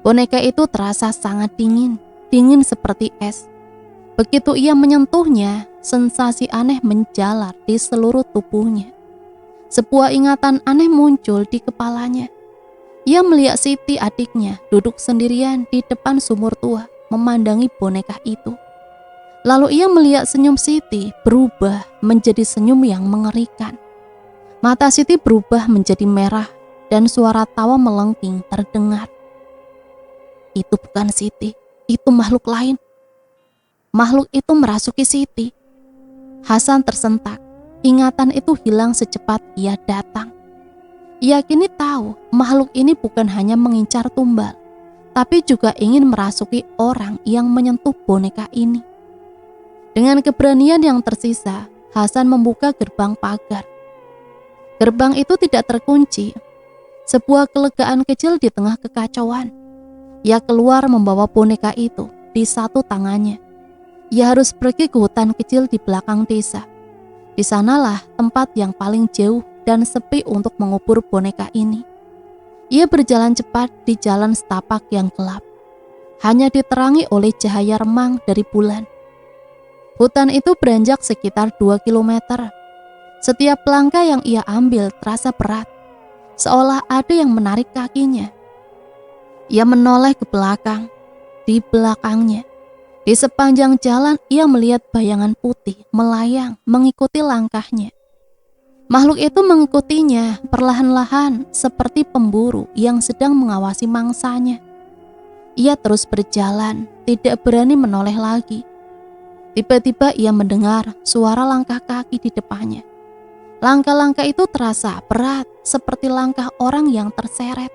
Boneka itu terasa sangat dingin, dingin seperti es. Begitu ia menyentuhnya, sensasi aneh menjalar di seluruh tubuhnya. Sebuah ingatan aneh muncul di kepalanya. Ia melihat Siti adiknya duduk sendirian di depan sumur tua, memandangi boneka itu. Lalu ia melihat senyum Siti berubah menjadi senyum yang mengerikan. Mata Siti berubah menjadi merah dan suara tawa melengking terdengar. Itu bukan Siti, itu makhluk lain. Makhluk itu merasuki Siti. Hasan tersentak. Ingatan itu hilang secepat ia datang. Ia kini tahu makhluk ini bukan hanya mengincar tumbal, tapi juga ingin merasuki orang yang menyentuh boneka ini. Dengan keberanian yang tersisa, Hasan membuka gerbang pagar. Gerbang itu tidak terkunci. Sebuah kelegaan kecil di tengah kekacauan. Ia keluar membawa boneka itu di satu tangannya. Ia harus pergi ke hutan kecil di belakang desa. Di sanalah tempat yang paling jauh dan sepi untuk mengubur boneka ini. Ia berjalan cepat di jalan setapak yang gelap. Hanya diterangi oleh cahaya remang dari bulan. Hutan itu beranjak sekitar 2 kilometer. Setiap langkah yang ia ambil terasa berat, seolah ada yang menarik kakinya. Ia menoleh ke belakang. Di belakangnya, di sepanjang jalan ia melihat bayangan putih melayang mengikuti langkahnya. Makhluk itu mengikutinya perlahan-lahan seperti pemburu yang sedang mengawasi mangsanya. Ia terus berjalan, tidak berani menoleh lagi. Tiba-tiba ia mendengar suara langkah kaki di depannya. Langkah-langkah itu terasa berat seperti langkah orang yang terseret.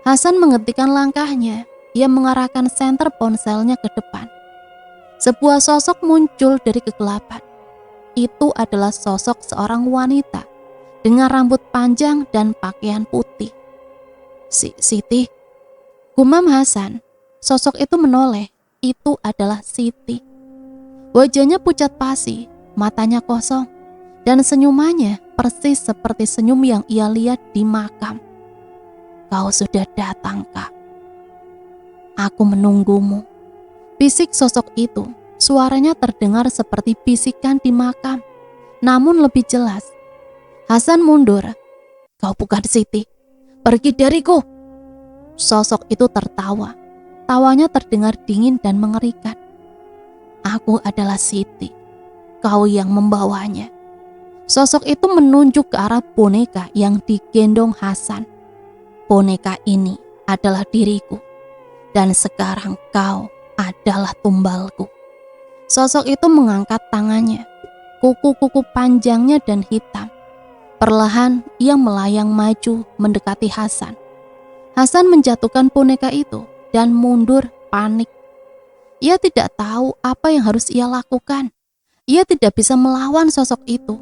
Hasan menghentikan langkahnya. Ia mengarahkan senter ponselnya ke depan. Sebuah sosok muncul dari kegelapan. Itu adalah sosok seorang wanita dengan rambut panjang dan pakaian putih. Siti, gumam Hasan. Sosok itu menoleh. Itu adalah Siti. Wajahnya pucat pasi, matanya kosong, dan senyumannya persis seperti senyum yang ia lihat di makam. Kau sudah datang, Kak. Aku menunggumu. Bisik sosok itu, suaranya terdengar seperti bisikan di makam, namun lebih jelas. Hasan mundur. Kau bukan Siti. Pergi dariku. Sosok itu tertawa. Tawanya terdengar dingin dan mengerikan. Aku adalah Siti. Kau yang membawanya. Sosok itu menunjuk ke arah boneka yang digendong Hasan. Boneka ini adalah diriku. Dan sekarang kau adalah tumbalku. Sosok itu mengangkat tangannya. Kuku-kuku panjangnya dan hitam. Perlahan ia melayang maju mendekati Hasan. Hasan menjatuhkan boneka itu dan mundur panik. Ia tidak tahu apa yang harus ia lakukan. Ia tidak bisa melawan sosok itu.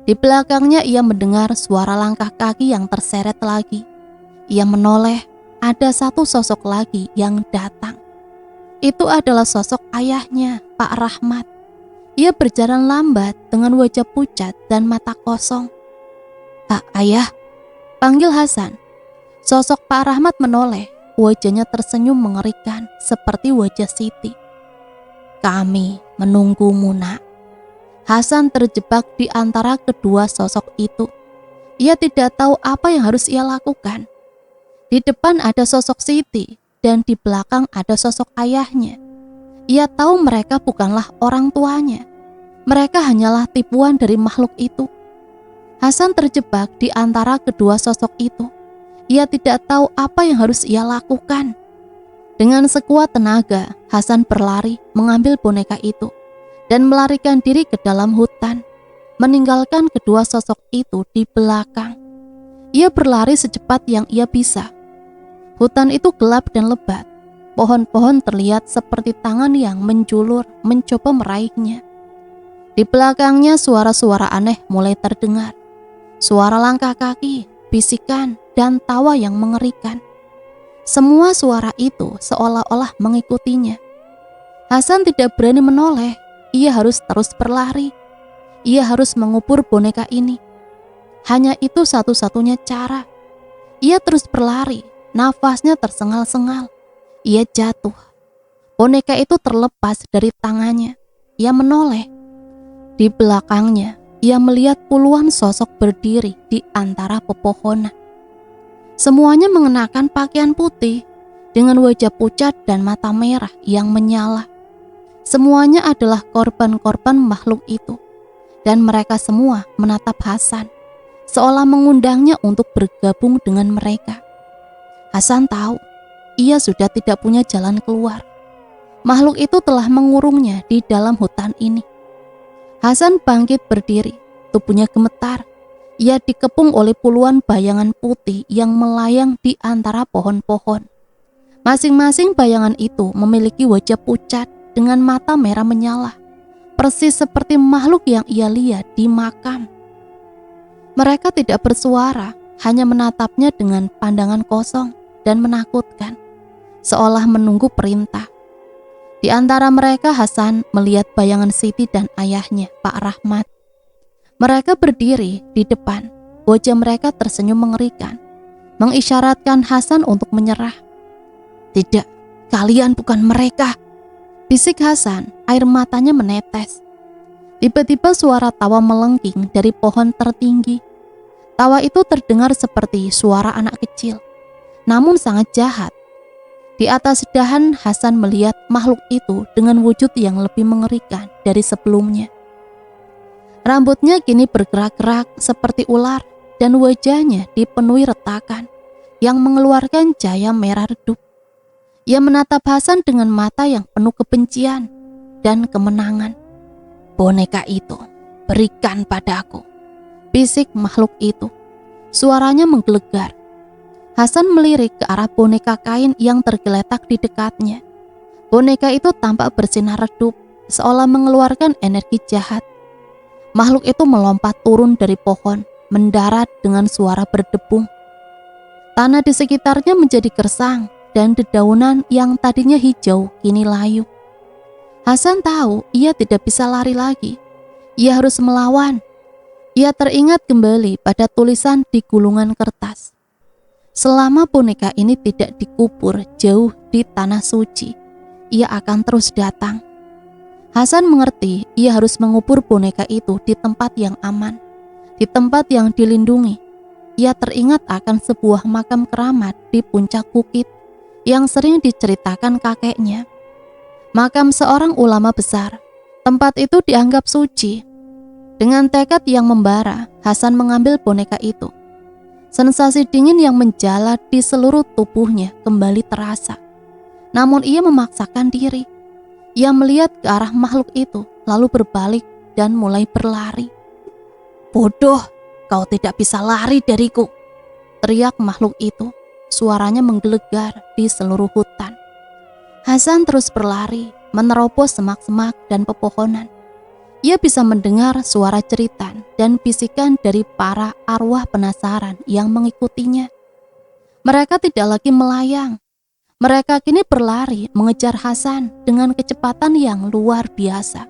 Di belakangnya ia mendengar suara langkah kaki yang terseret lagi. Ia menoleh, ada satu sosok lagi yang datang. Itu adalah sosok ayahnya, Pak Rahmat. Ia berjalan lambat dengan wajah pucat dan mata kosong. Ayah, panggil Hasan. Sosok Pak Rahmat menoleh. Wajahnya tersenyum mengerikan seperti wajah Siti. Kami menunggumu, Nak. Hasan terjebak di antara kedua sosok itu. Ia tidak tahu apa yang harus ia lakukan. Di depan ada sosok Siti dan di belakang ada sosok ayahnya. Ia tahu mereka bukanlah orang tuanya. Mereka hanyalah tipuan dari makhluk itu. Hasan terjebak di antara kedua sosok itu. Ia tidak tahu apa yang harus ia lakukan. Dengan sekuat tenaga, Hasan berlari mengambil boneka itu dan melarikan diri ke dalam hutan, meninggalkan kedua sosok itu di belakang. Ia berlari secepat yang ia bisa. Hutan itu gelap dan lebat. Pohon-pohon terlihat seperti tangan yang menjulur mencoba meraihnya. Di belakangnya suara-suara aneh mulai terdengar. Suara langkah kaki, bisikan, dan tawa yang mengerikan. Semua suara itu seolah-olah mengikutinya. Hasan tidak berani menoleh. Ia harus terus berlari. Ia harus mengubur boneka ini. Hanya itu satu-satunya cara. Ia terus berlari, nafasnya tersengal-sengal. Ia jatuh. Boneka itu terlepas dari tangannya. Ia menoleh. Di belakangnya, ia melihat puluhan sosok berdiri di antara pepohonan. Semuanya mengenakan pakaian putih dengan wajah pucat dan mata merah yang menyala. Semuanya adalah korban-korban makhluk itu. Dan mereka semua menatap Hasan, seolah mengundangnya untuk bergabung dengan mereka. Hasan tahu, ia sudah tidak punya jalan keluar. Makhluk itu telah mengurungnya di dalam hutan ini. Hasan bangkit berdiri, tubuhnya gemetar. Ia dikepung oleh puluhan bayangan putih yang melayang di antara pohon-pohon. Masing-masing bayangan itu memiliki wajah pucat dengan mata merah menyala, persis seperti makhluk yang ia lihat di makam. Mereka tidak bersuara, hanya menatapnya dengan pandangan kosong dan menakutkan, seolah menunggu perintah. Di antara mereka Hasan melihat bayangan Siti dan ayahnya, Pak Rahmat. Mereka berdiri di depan, wajah mereka tersenyum mengerikan, mengisyaratkan Hasan untuk menyerah. "Tidak, kalian bukan mereka," bisik Hasan, air matanya menetes. Tiba-tiba suara tawa melengking dari pohon tertinggi. Tawa itu terdengar seperti suara anak kecil, namun sangat jahat. Di atas dahan Hasan melihat makhluk itu dengan wujud yang lebih mengerikan dari sebelumnya. Rambutnya kini bergerak-gerak seperti ular dan wajahnya dipenuhi retakan yang mengeluarkan cahaya merah redup. Ia menatap Hasan dengan mata yang penuh kebencian dan kemenangan. "Boneka itu, berikan padaku," bisik makhluk itu. Suaranya menggelegar. Hasan melirik ke arah boneka kain yang tergeletak di dekatnya. Boneka itu tampak bersinar redup, seolah mengeluarkan energi jahat. Makhluk itu melompat turun dari pohon, mendarat dengan suara berdebung. Tanah di sekitarnya menjadi gersang dan dedaunan yang tadinya hijau kini layu. Hasan tahu ia tidak bisa lari lagi. Ia harus melawan. Ia teringat kembali pada tulisan di gulungan kertas. Selama boneka ini tidak dikubur jauh di tanah suci, ia akan terus datang. Hasan mengerti ia harus mengubur boneka itu di tempat yang aman, di tempat yang dilindungi. Ia teringat akan sebuah makam keramat di puncak bukit yang sering diceritakan kakeknya. Makam seorang ulama besar. Tempat itu dianggap suci. Dengan tekad yang membara, Hasan mengambil boneka itu. Sensasi dingin yang menjalar di seluruh tubuhnya kembali terasa. Namun ia memaksakan diri. Ia melihat ke arah makhluk itu, lalu berbalik dan mulai berlari. "Bodoh, kau tidak bisa lari dariku," teriak makhluk itu. Suaranya menggelegar di seluruh hutan. Hasan terus berlari, menerobos semak-semak dan pepohonan. Ia bisa mendengar suara jeritan dan bisikan dari para arwah penasaran yang mengikutinya. Mereka tidak lagi melayang. Mereka kini berlari mengejar Hasan dengan kecepatan yang luar biasa.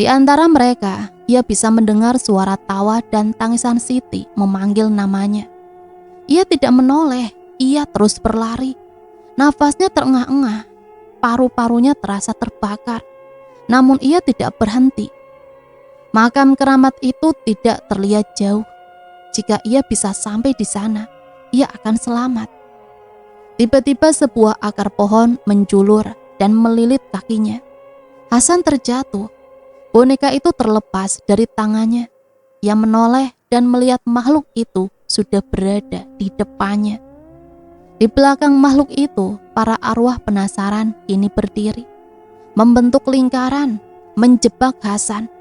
Di antara mereka, ia bisa mendengar suara tawa dan tangisan Siti memanggil namanya. Ia tidak menoleh, ia terus berlari. Nafasnya terengah-engah, paru-parunya terasa terbakar. Namun ia tidak berhenti. Makam keramat itu tidak terlihat jauh. Jika ia bisa sampai di sana, ia akan selamat. Tiba-tiba sebuah akar pohon menjulur dan melilit kakinya. Hasan terjatuh. Boneka itu terlepas dari tangannya. Ia menoleh dan melihat makhluk itu sudah berada di depannya. Di belakang makhluk itu, para arwah penasaran kini berdiri, membentuk lingkaran, menjebak Hasan.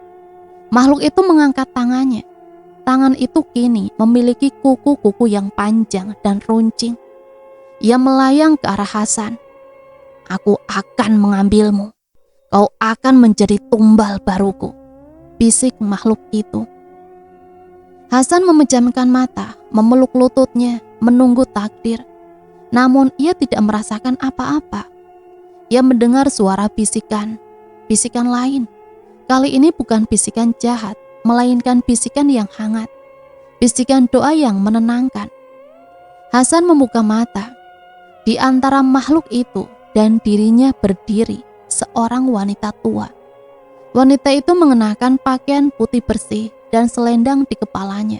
Makhluk itu mengangkat tangannya. Tangan itu kini memiliki kuku-kuku yang panjang dan runcing. Ia melayang ke arah Hasan. "Aku akan mengambilmu. Kau akan menjadi tumbal baruku," bisik makhluk itu. Hasan memejamkan mata, memeluk lututnya, menunggu takdir. Namun ia tidak merasakan apa-apa. Ia mendengar suara bisikan, bisikan lain. Kali ini bukan bisikan jahat, melainkan bisikan yang hangat, bisikan doa yang menenangkan. Hasan membuka mata. Di antara makhluk itu dan dirinya berdiri seorang wanita tua. Wanita itu mengenakan pakaian putih bersih dan selendang di kepalanya.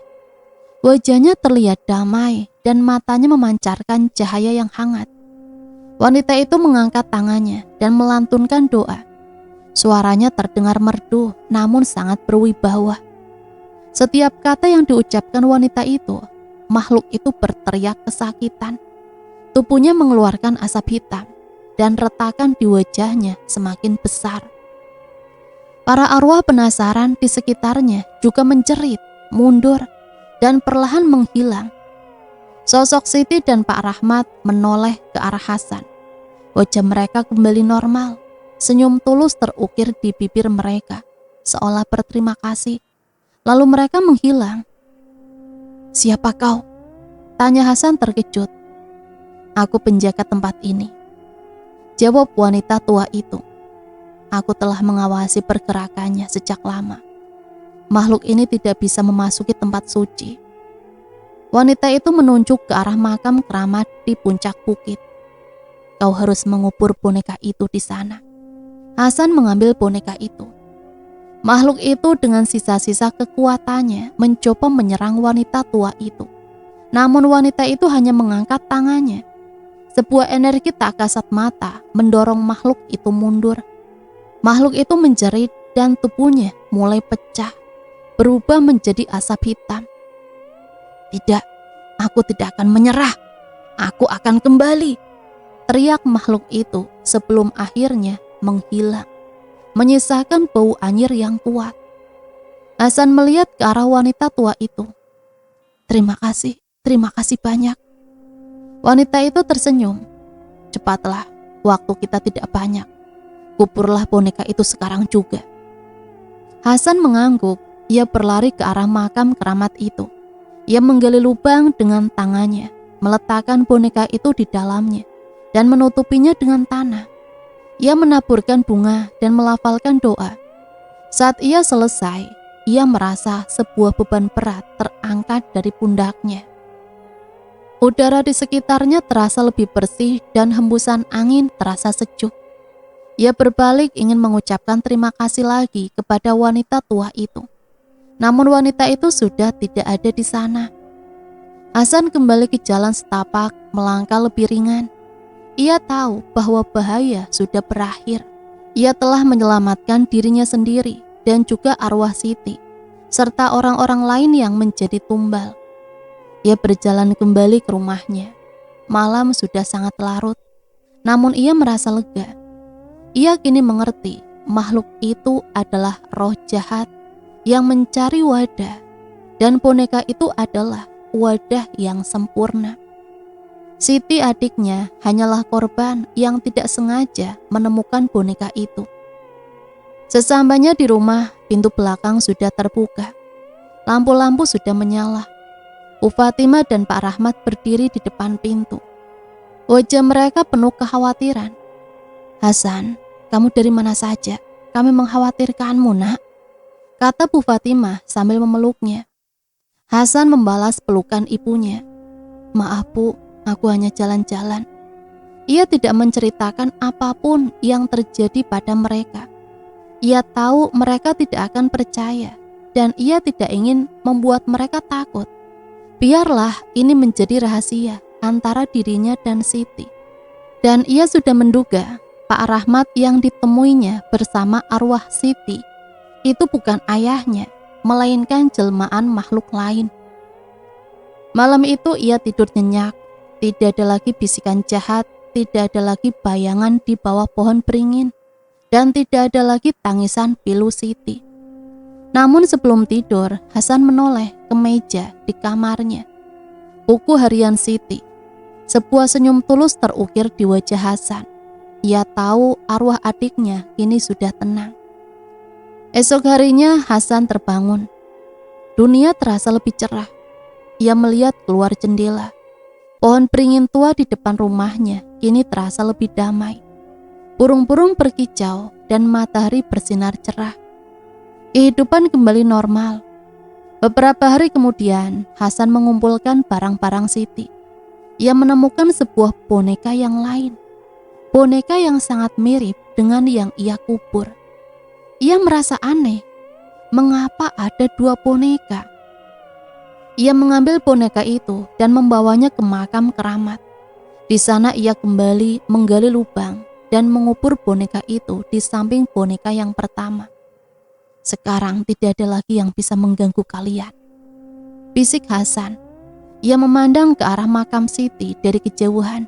Wajahnya terlihat damai dan matanya memancarkan cahaya yang hangat. Wanita itu mengangkat tangannya dan melantunkan doa. Suaranya terdengar merdu namun sangat berwibawa. Setiap kata yang diucapkan wanita itu, makhluk itu berteriak kesakitan. Tubuhnya mengeluarkan asap hitam dan retakan di wajahnya semakin besar. Para arwah penasaran di sekitarnya juga menjerit, mundur, dan perlahan menghilang. Sosok Siti dan Pak Rahmat menoleh ke arah Hasan. Wajah mereka kembali normal. Senyum tulus terukir di bibir mereka, seolah berterima kasih. Lalu mereka menghilang. "Siapa kau?" tanya Hasan terkejut. "Aku penjaga tempat ini," jawab wanita tua itu. "Aku telah mengawasi pergerakannya sejak lama. Makhluk ini tidak bisa memasuki tempat suci." Wanita itu menunjuk ke arah makam keramat di puncak bukit. "Kau harus mengubur boneka itu di sana." Hasan mengambil boneka itu. Makhluk itu dengan sisa-sisa kekuatannya mencoba menyerang wanita tua itu. Namun wanita itu hanya mengangkat tangannya. Sebuah energi tak kasat mata mendorong makhluk itu mundur. Makhluk itu menjerit dan tubuhnya mulai pecah, berubah menjadi asap hitam. "Tidak, aku tidak akan menyerah. Aku akan kembali," teriak makhluk itu sebelum akhirnya menghilang, menyisakan bau anyir yang kuat. Hasan melihat ke arah wanita tua itu. Terima kasih banyak." Wanita itu tersenyum. "Cepatlah, waktu kita tidak banyak. Kuburlah boneka itu sekarang juga." Hasan mengangguk. Ia berlari ke arah makam keramat itu. Ia menggali lubang dengan tangannya, meletakkan boneka itu di dalamnya, dan menutupinya dengan tanah. Ia menaburkan bunga dan melafalkan doa. Saat ia selesai, ia merasa sebuah beban berat terangkat dari pundaknya. Udara di sekitarnya terasa lebih bersih dan hembusan angin terasa sejuk. Ia berbalik ingin mengucapkan terima kasih lagi kepada wanita tua itu. Namun wanita itu sudah tidak ada di sana. Hasan kembali ke jalan setapak, melangkah lebih ringan. Ia tahu bahwa bahaya sudah berakhir. Ia telah menyelamatkan dirinya sendiri dan juga arwah Siti, serta orang-orang lain yang menjadi tumbal. Ia berjalan kembali ke rumahnya. Malam sudah sangat larut, namun ia merasa lega. Ia kini mengerti makhluk itu adalah roh jahat yang mencari wadah, dan boneka itu adalah wadah yang sempurna. Siti adiknya hanyalah korban yang tidak sengaja menemukan boneka itu. Sesampainya di rumah, pintu belakang sudah terbuka. Lampu-lampu sudah menyala. Bu Fatimah dan Pak Rahmat berdiri di depan pintu. Wajah mereka penuh kekhawatiran. "Hasan, kamu dari mana saja? Kami mengkhawatirkanmu, nak," kata Bu Fatimah sambil memeluknya. Hasan membalas pelukan ibunya. "Maaf Bu, aku hanya jalan-jalan." Ia tidak menceritakan apapun yang terjadi pada mereka. Ia tahu mereka tidak akan percaya, dan ia tidak ingin membuat mereka takut. Biarlah ini menjadi rahasia antara dirinya dan Siti. Dan ia sudah menduga Pak Rahmat yang ditemuinya bersama arwah Siti itu bukan ayahnya, melainkan jelmaan makhluk lain. Malam itu ia tidur nyenyak, tidak ada lagi bisikan jahat, tidak ada lagi bayangan di bawah pohon beringin, dan tidak ada lagi tangisan pilu Siti. Namun sebelum tidur, Hasan menoleh ke meja di kamarnya. Buku harian Siti. Sebuah senyum tulus terukir di wajah Hasan. Ia tahu arwah adiknya kini sudah tenang. Esok harinya Hasan terbangun. Dunia terasa lebih cerah. Ia melihat keluar jendela. Pohon beringin tua di depan rumahnya kini terasa lebih damai. Burung-burung berkicau dan matahari bersinar cerah. Kehidupan kembali normal. Beberapa hari kemudian, Hasan mengumpulkan barang-barang Siti. Ia menemukan sebuah boneka yang lain. Boneka yang sangat mirip dengan yang ia kubur. Ia merasa aneh. Mengapa ada dua boneka? Ia mengambil boneka itu dan membawanya ke makam keramat. Di sana ia kembali menggali lubang dan mengubur boneka itu di samping boneka yang pertama. Sekarang tidak ada lagi yang bisa mengganggu kalian, bisik Hasan. Ia memandang ke arah makam Siti dari kejauhan.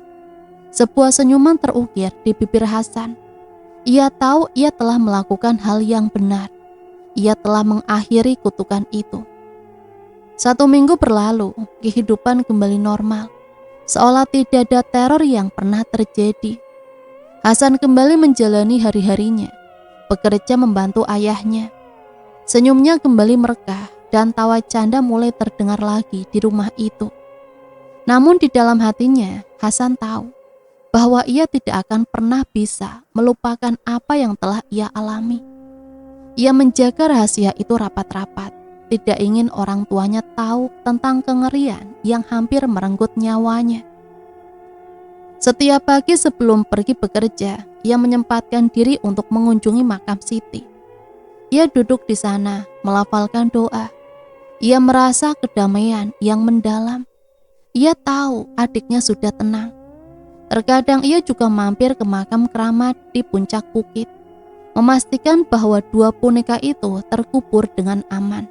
Sebuah senyuman terukir di bibir Hasan. Ia tahu ia telah melakukan hal yang benar. Ia telah mengakhiri kutukan itu. 1 minggu berlalu, kehidupan kembali normal. Seolah tidak ada teror yang pernah terjadi. Hasan kembali menjalani hari-harinya, bekerja membantu ayahnya. Senyumnya kembali merekah dan tawa canda mulai terdengar lagi di rumah itu. Namun di dalam hatinya, Hasan tahu bahwa ia tidak akan pernah bisa melupakan apa yang telah ia alami. Ia menjaga rahasia itu rapat-rapat, tidak ingin orang tuanya tahu tentang kengerian yang hampir merenggut nyawanya. Setiap pagi sebelum pergi bekerja, ia menyempatkan diri untuk mengunjungi makam Siti. Ia duduk di sana, melafalkan doa. Ia merasa kedamaian yang mendalam. Ia tahu adiknya sudah tenang. Terkadang ia juga mampir ke makam keramat di puncak bukit, memastikan bahwa dua boneka itu terkubur dengan aman.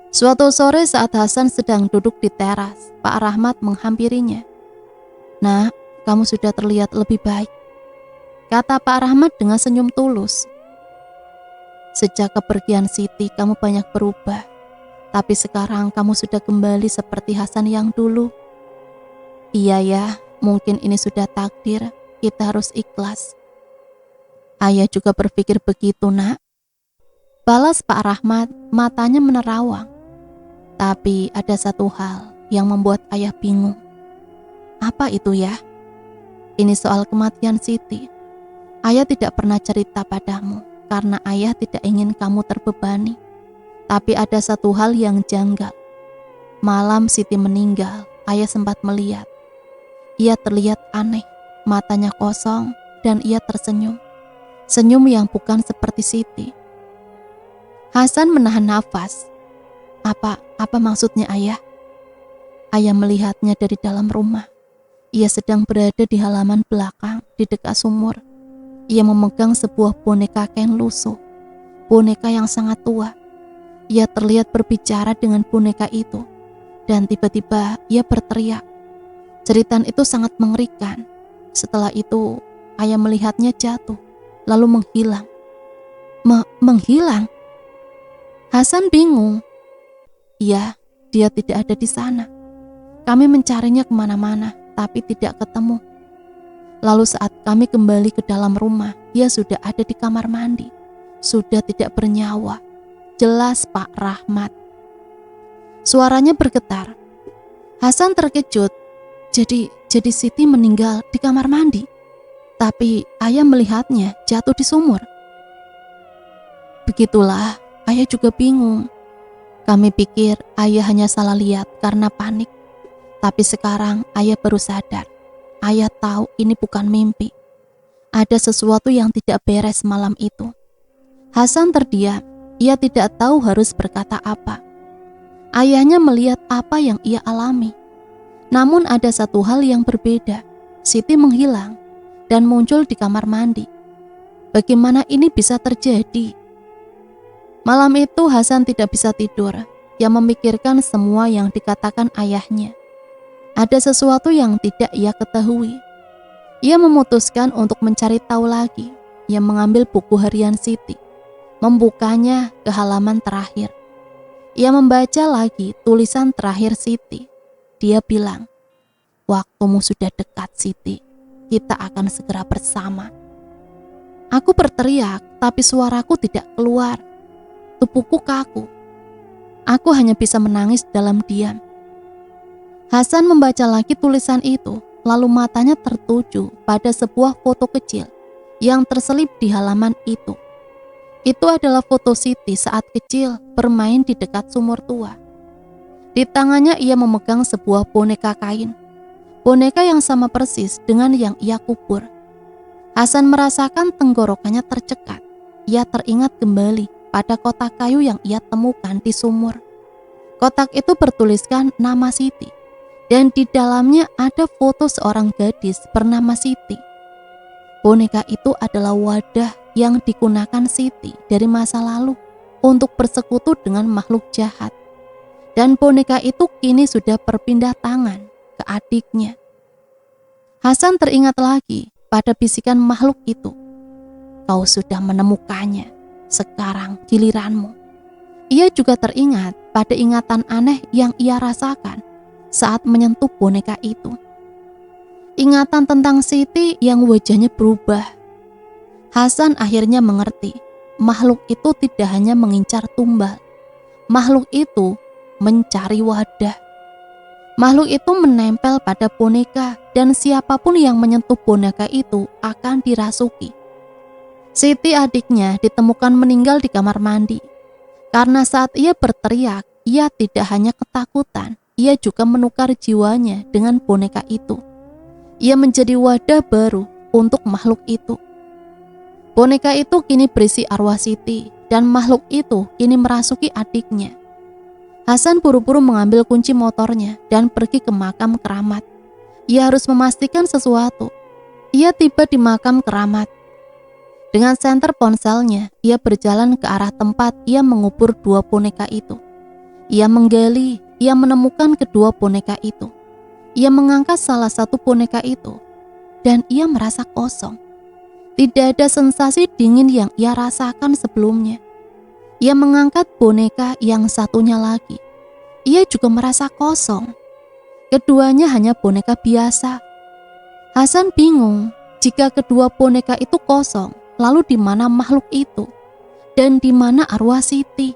Suatu sore saat Hasan sedang duduk di teras, Pak Rahmat menghampirinya. "Nak, kamu sudah terlihat lebih baik," kata Pak Rahmat dengan senyum tulus. "Sejak kepergian Siti kamu banyak berubah, tapi sekarang kamu sudah kembali seperti Hasan yang dulu." "Iya ya, mungkin ini sudah takdir, kita harus ikhlas." "Ayah juga berpikir begitu, Nak," balas Pak Rahmat, matanya menerawang. "Tapi ada satu hal yang membuat ayah bingung." "Apa itu ya?" "Ini soal kematian Siti. Ayah tidak pernah cerita padamu karena ayah tidak ingin kamu terbebani. Tapi ada satu hal yang janggal. Malam Siti meninggal, ayah sempat melihat. Ia terlihat aneh, matanya kosong dan ia tersenyum. Senyum yang bukan seperti Siti." Hasan menahan nafas. Apa maksudnya ayah?" Ayah melihatnya dari dalam rumah. Ia sedang berada di halaman belakang di dekat sumur. Ia memegang sebuah boneka kain lusuh, boneka yang sangat tua. Ia terlihat berbicara dengan boneka itu, dan tiba-tiba ia berteriak. Cerita itu sangat mengerikan. Setelah itu, ayah melihatnya jatuh, lalu menghilang. Menghilang? Hasan bingung. "Iya, dia tidak ada di sana. Kami mencarinya kemana-mana, tapi tidak ketemu. Lalu saat kami kembali ke dalam rumah, dia sudah ada di kamar mandi. Sudah tidak bernyawa." Jelas Pak Rahmat. Suaranya bergetar. Hasan terkejut. Jadi Siti meninggal di kamar mandi. Tapi ayah melihatnya jatuh di sumur. "Begitulah, ayah juga bingung. Kami pikir ayah hanya salah lihat karena panik. Tapi sekarang ayah baru sadar. Ayah tahu ini bukan mimpi. Ada sesuatu yang tidak beres malam itu." Hasan terdiam. Ia tidak tahu harus berkata apa. Ayahnya melihat apa yang ia alami. Namun ada satu hal yang berbeda. Siti menghilang dan muncul di kamar mandi. Bagaimana ini bisa terjadi? Malam itu Hasan tidak bisa tidur. Ia memikirkan semua yang dikatakan ayahnya. Ada sesuatu yang tidak ia ketahui. Ia memutuskan untuk mencari tahu lagi. Ia mengambil buku harian Siti, membukanya ke halaman terakhir. Ia membaca lagi tulisan terakhir Siti. Dia bilang, "Waktumu sudah dekat, Siti. Kita akan segera bersama." Aku berteriak, tapi suaraku tidak keluar. Tubuhku kaku. Aku hanya bisa menangis dalam diam. Hasan membaca lagi tulisan itu, lalu matanya tertuju pada sebuah foto kecil yang terselip di halaman itu. Itu adalah foto Siti saat kecil bermain di dekat sumur tua. Di tangannya ia memegang sebuah boneka kain. Boneka yang sama persis dengan yang ia kubur. Hasan merasakan tenggorokannya tercekat. Ia teringat kembali pada kotak kayu yang ia temukan di sumur. Kotak itu bertuliskan nama Siti, dan di dalamnya ada foto seorang gadis bernama Siti. Boneka itu adalah wadah yang digunakan Siti dari masa lalu untuk bersekutu dengan makhluk jahat. Dan boneka itu kini sudah berpindah tangan ke adiknya. Hasan teringat lagi pada bisikan makhluk itu. "Kau sudah menemukannya. Sekarang giliranmu." Ia juga teringat pada ingatan aneh yang ia rasakan saat menyentuh boneka itu. Ingatan tentang Siti yang wajahnya berubah. Hasan akhirnya mengerti, makhluk itu tidak hanya mengincar tumbal. Makhluk itu mencari wadah. Makhluk itu menempel pada boneka dan siapapun yang menyentuh boneka itu akan dirasuki. Siti adiknya ditemukan meninggal di kamar mandi. Karena saat ia berteriak, ia tidak hanya ketakutan, ia juga menukar jiwanya dengan boneka itu. Ia menjadi wadah baru untuk makhluk itu. Boneka itu kini berisi arwah Siti dan makhluk itu kini merasuki adiknya. Hasan buru-buru mengambil kunci motornya dan pergi ke makam keramat. Ia harus memastikan sesuatu. Ia tiba di makam keramat. Dengan senter ponselnya, ia berjalan ke arah tempat ia mengubur dua boneka itu. Ia menggali, ia menemukan kedua boneka itu. Ia mengangkat salah satu boneka itu, dan ia merasa kosong. Tidak ada sensasi dingin yang ia rasakan sebelumnya. Ia mengangkat boneka yang satunya lagi. Ia juga merasa kosong. Keduanya hanya boneka biasa. Hasan bingung, jika kedua boneka itu kosong, lalu di mana makhluk itu? Dan di mana arwah Siti?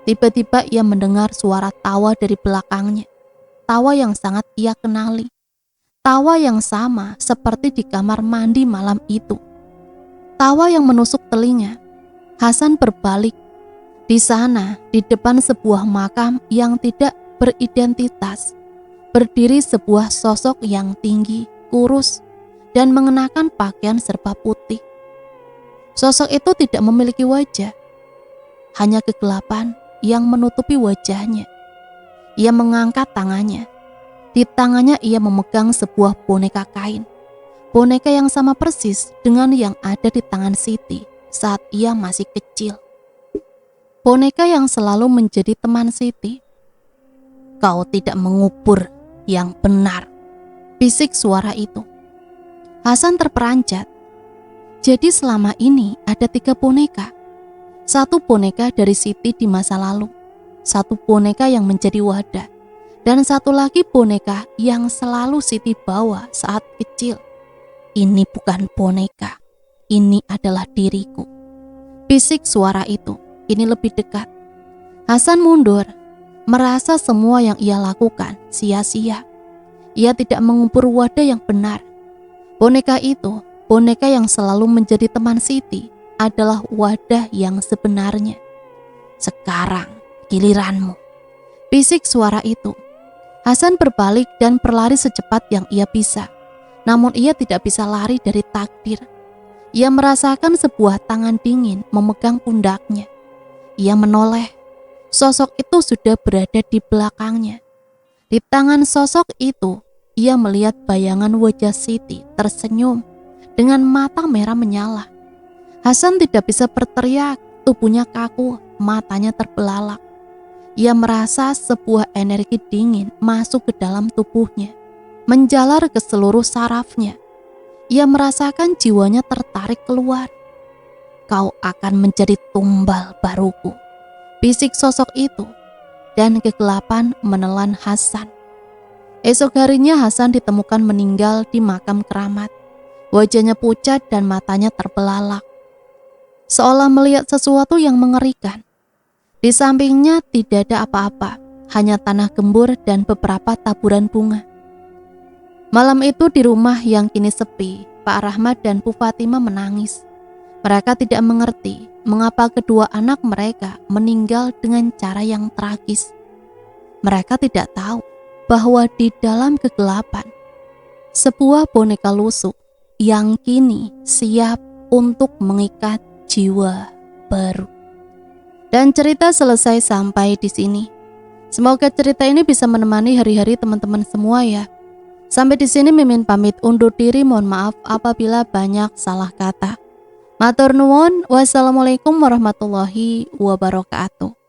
Tiba-tiba ia mendengar suara tawa dari belakangnya. Tawa yang sangat ia kenali. Tawa yang sama seperti di kamar mandi malam itu. Tawa yang menusuk telinga. Hasan berbalik. Di sana, di depan sebuah makam yang tidak beridentitas, berdiri sebuah sosok yang tinggi, kurus, dan mengenakan pakaian serba putih. Sosok itu tidak memiliki wajah, hanya kegelapan yang menutupi wajahnya. Ia mengangkat tangannya. Di tangannya ia memegang sebuah boneka kain. Boneka yang sama persis dengan yang ada di tangan Siti saat ia masih kecil. Boneka yang selalu menjadi teman Siti. "Kau tidak mengubur yang benar," bisik suara itu. Hasan terperanjat. Jadi selama ini ada 3 boneka. 1 boneka dari Siti di masa lalu, 1 boneka yang menjadi wadah, dan 1 lagi boneka yang selalu Siti bawa saat kecil. "Ini bukan boneka, ini adalah diriku," bisik suara itu. Ini lebih dekat. Hasan mundur, merasa semua yang ia lakukan sia-sia. Ia tidak mengubur wadah yang benar. Boneka itu, boneka yang selalu menjadi teman Siti, adalah wadah yang sebenarnya. "Sekarang giliranmu," bisik suara itu. Hasan berbalik dan berlari secepat yang ia bisa. Namun ia tidak bisa lari dari takdir. Ia merasakan sebuah tangan dingin memegang pundaknya. Ia menoleh. Sosok itu sudah berada di belakangnya. Di tangan sosok itu, ia melihat bayangan wajah Siti tersenyum dengan mata merah menyala. Hasan tidak bisa berteriak, tubuhnya kaku, matanya terbelalak. Ia merasa sebuah energi dingin masuk ke dalam tubuhnya, menjalar ke seluruh sarafnya. Ia merasakan jiwanya tertarik keluar. "Kau akan menjadi tumbal baruku," bisik sosok itu, dan kegelapan menelan Hasan. Esok harinya Hasan ditemukan meninggal di makam keramat. Wajahnya pucat dan matanya terbelalak, seolah melihat sesuatu yang mengerikan. Di sampingnya tidak ada apa-apa, hanya tanah gembur dan beberapa taburan bunga. Malam itu di rumah yang kini sepi, Pak Rahmat dan Bu Fatimah menangis. Mereka tidak mengerti mengapa kedua anak mereka meninggal dengan cara yang tragis. Mereka tidak tahu bahwa di dalam kegelapan, sebuah boneka lusuh yang kini siap untuk mengikat jiwa baru. Dan cerita selesai sampai di sini. Semoga cerita ini bisa menemani hari-hari teman-teman semua ya. Sampai di sini Mimin pamit undur diri, mohon maaf apabila banyak salah kata. Matur nuwun, wassalamualaikum warahmatullahi wabarakatuh.